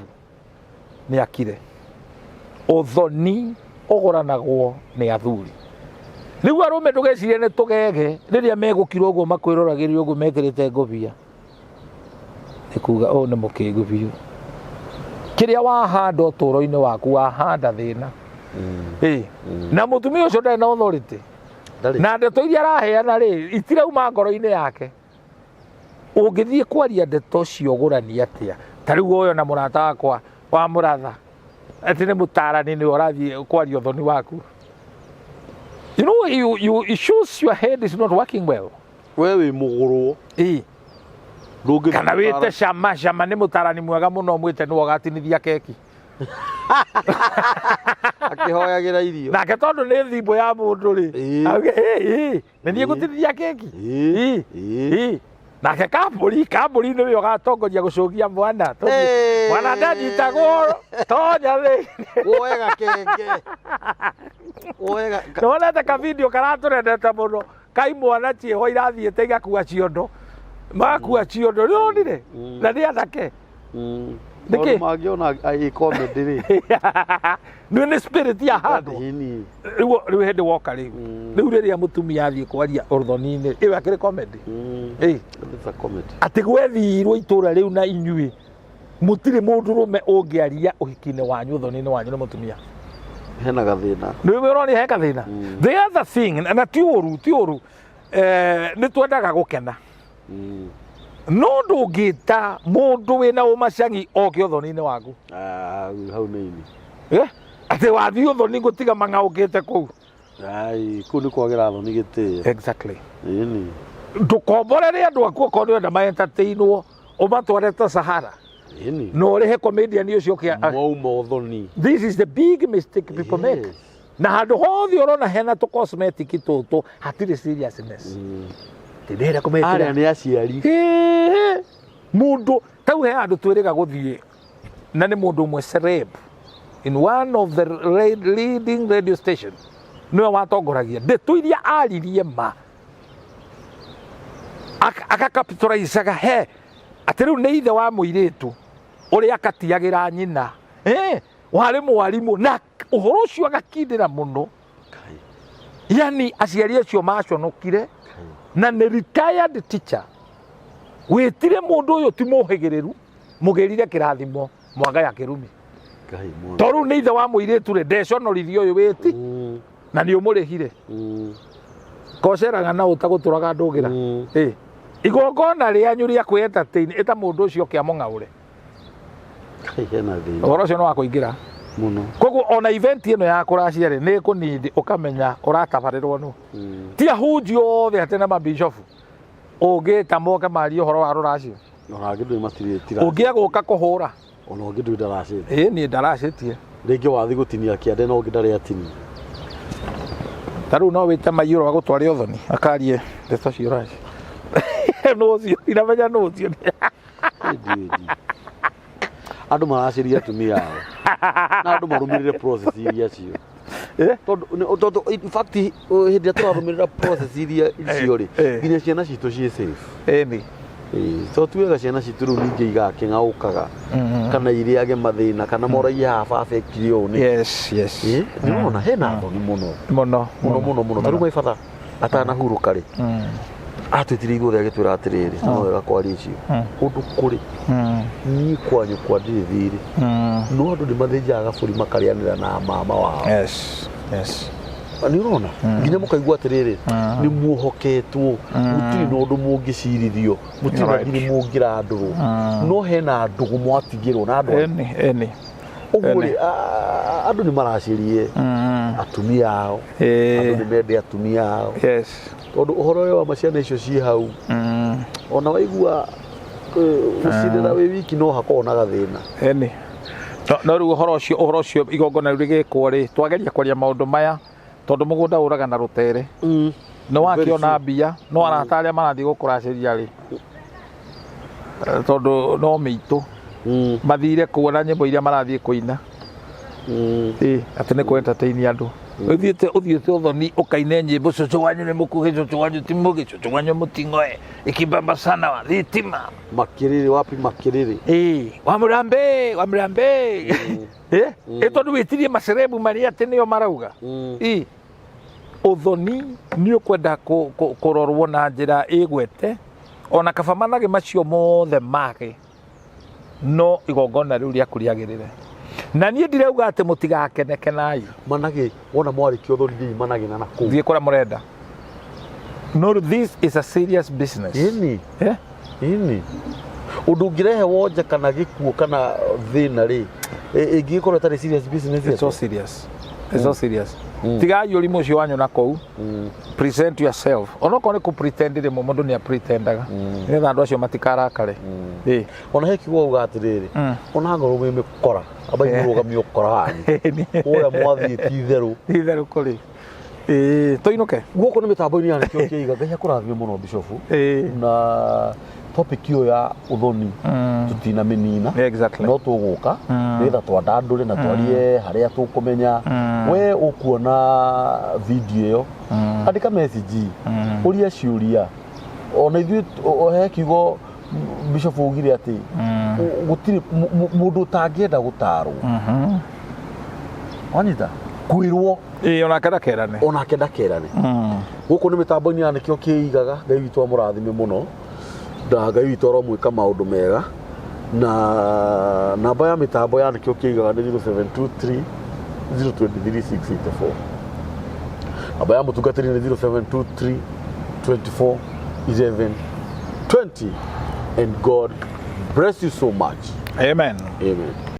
ni akire uthoni uguranagwo ni athuri riu arume ndugecirie ni tugege riria megukira uguo makwiroragirira uguo mekirite ngobia nikuga ni mukingu biu kiria wahanda uturo-ini waku wahanda thina na mutumia ucio ndari na authority na ndeto iria araheana ri itirauma ngoro-ini yake ungithie kwaria ndeto cio gurania atia tariu oyo na murata wakwa wa muratha ati ni mutarani ni urathie kwaria uthoni waku you know you shows your head is not working well wewe muguru kana wite shama ni mutarani mwega muno mwite ni wagatinithia keki akihoyagira irio nake tondu ni thimbo ya mundu ri ni nie gutinithia keki nake kamburi ni we ugatongoria gucokia mwana mwana ndanyitagwo tonya thi wega kenge wega nona ta ka video karaturendete muno kai mwana cieho irathiite igakua ciondo makua ciondo nionire na ni athake niki magiona ai comedy ri ni spirit ya handu riu hindi woka riu riria mutumia athie kwaria uthoni-ini iyo akiri comedy it's a comedy ati gwethirwo itura riu na inyui mutiri mundu rume ungiaria uhiki-ini wanyu uthoni-ini wanyu ni mutumia hena gathina nä wä roni he gathina the other thing na ti å ru nä twendaga gå kena no ndå ngä ta må ndå wä na å macangi oke å thoni-inä waku hau nä ini atä wathiä å thoni gå tiga mang'aå kä te kå u kå u nä kwagä ra thoni gä tä ini ndå komborere andå aku okorwo nä wenda maentateinwo å matwarete Sahara ini no rä he comedian å cio kä mauma å thoni this is the big mistake people make na handå hothe å rona hena tå cosmetic tå tå hatirä seriousness tindä arä nä aciari må ndå tau he andå twä rä ga gå thiä na nä må ndå å mwe celeb in one of the leading radio station nä we watongoragia ndeto iria aririe ma akacapitalizaga he atä rä u nä ithe wa må irä tu å rä a akatiagä ra nyina warä mwarimå na å horo å cio agakindä ra må no yani aciari acio maconokire na nä retired teacher wä tire må ndå å yå ti må hä gä rä ru må gä rire kä rathimo mwanga ya kä rumi to rä u nä ithe wa må irä tu rä ndeconorithie å yå wä ti na nä å må rä hire koceraga na å ta gå tå raga ndå gä ra igongona rä anyå rä a kwä entertain ä ta må ndå å cio kä amå ng'aå re å horo å cio nä wa kå ingä ra koguo ona event ĩno ya kũracia rĩ nĩ kũnindi ũkamenya ũratabarĩrwo nũ ti ahunjia othe atĩ na mabishofu ũngĩta moke marie ũhoro wa rũracio ũngĩa gũka kũhũra ona ũngĩ ndũĩ ndaracĩte niĩ ndaracĩtie rĩngĩ wathi gũtinia kĩande no ũngĩ ndarĩ atinia ta rĩu no wĩte maiyũro agũtware ũthoni akarie ndeto cio ũracio nũ ũcio iramenya nũ ũcio andå maracäria atumia ao na andå marå mä rä re process iria cio tondå hä ndä ä rä a tå rarå mä rä ra process iria icio rä nginya ciana citå ciä safe to tuwega ciana citå rä u ningä igakä ng'aå kaga kana irĩage mathä na kana moragia haha babekire å nä nä rona hena thoni må no ta rä u maibata atanahurå ka rä atwä tire igå rä agä twä ra atä rä rä no wega kwaria icio kå ndå kå rä niä kwanyå kwa ndirä thirä no andå nä mathä njaga gabå ri makarĩanä ra na mama wao nä å rona nginya må kaigua atä rä rä nä muohoketwo gå tirä na å ndå må ngä cirithio må tirä na nginya må ngä randå rwo no hena ndå gå mwatigä rwo na andå å guo rä andå nä maracärie atumia ao andå nä mende atumia ao tondå å horo å yå wa maciana icio ciä hau ona waigua gå cirä ra wä wiki no hakorwo na gathä na no rä u å horo å cio igongona rä u rä gä kwo rä twageria kwaria maå ndå maya tondå må gå nda å raga na rå tere nä wakä ona mbia no arata arä a marathiä gå kå racäria rä tondå no mä itå mathire kuona nyĩmbo iria marathiĩ kũina atĩ nĩ kũ-entertain andũ ũthiĩte ũthoni ũkaine nyĩmbo cũcũ wanyu nĩ mũkuhĩ cũcũ wanyu ti mũgĩ cũcũ wanyu mũting'oe ikibamba sana wa thitima makĩrĩrĩ wapi makĩrĩrĩ wamũrambe tondũ wĩtirie macerebu marĩa atĩ nĩo marauga ũthoni nĩ ũkwenda kũrorwo na njĩra ĩgwete ona kaba manage macio mothe make no igongona rĩu rĩaku rĩagĩrĩre na niĩ ndirauga atĩ mũtigakenekenai manage wona mwarĩkia ũthoni thiĩ manage na nakũu thiĩ kũrĩa mũrenda no this is a serious business ini ũndũ ũngĩrehe wonja kana gĩkuũ kana thĩna rĩ ĩngĩgĩkorwo ĩtarĩ serious business it's so serious tiga yũrimũ ũcio wanyu na kũu present yourself onokorwo nĩ kũ-pretend rĩmwe mũndũ nĩ a-pretendaga nĩgetha andũ acio matikarakare ona he kiugo uga atä rä rä ona ngorwo mä mä kora amba imå ũkora wanyu å rä a mwathiĩ ti itherũ kå rĩ tå inå ke guoko nä mä tambo-inä yanä kä o kä iga ngai akå rathime må no bishofu na topic ĩyo ya ũthoni tũtinamĩ nina no tũgũka nĩgetha twandandũre na twarie harĩa tũkũmenya we ũkuona video ĩyo andĩka message ũria ciũria ona ithuĩ he kiugo Bishop ugire atĩ gũtirĩ mũndũ ũtangĩenda gũtarwo wanyita kwĩrwo onake ndakerane gũkũ nĩ mĩtambo-inĩ ya nĩkĩo kĩigaga ngai witũ amũrathime mũno na ngai witũ aromwĩka maũndũ mega na namba ya mĩtambo ya nĩkĩo kĩigaga nĩ 0723 023684. Namba ya mutungatiri ni 0723 24 11 20. And God bless you so much. Amen. Amen.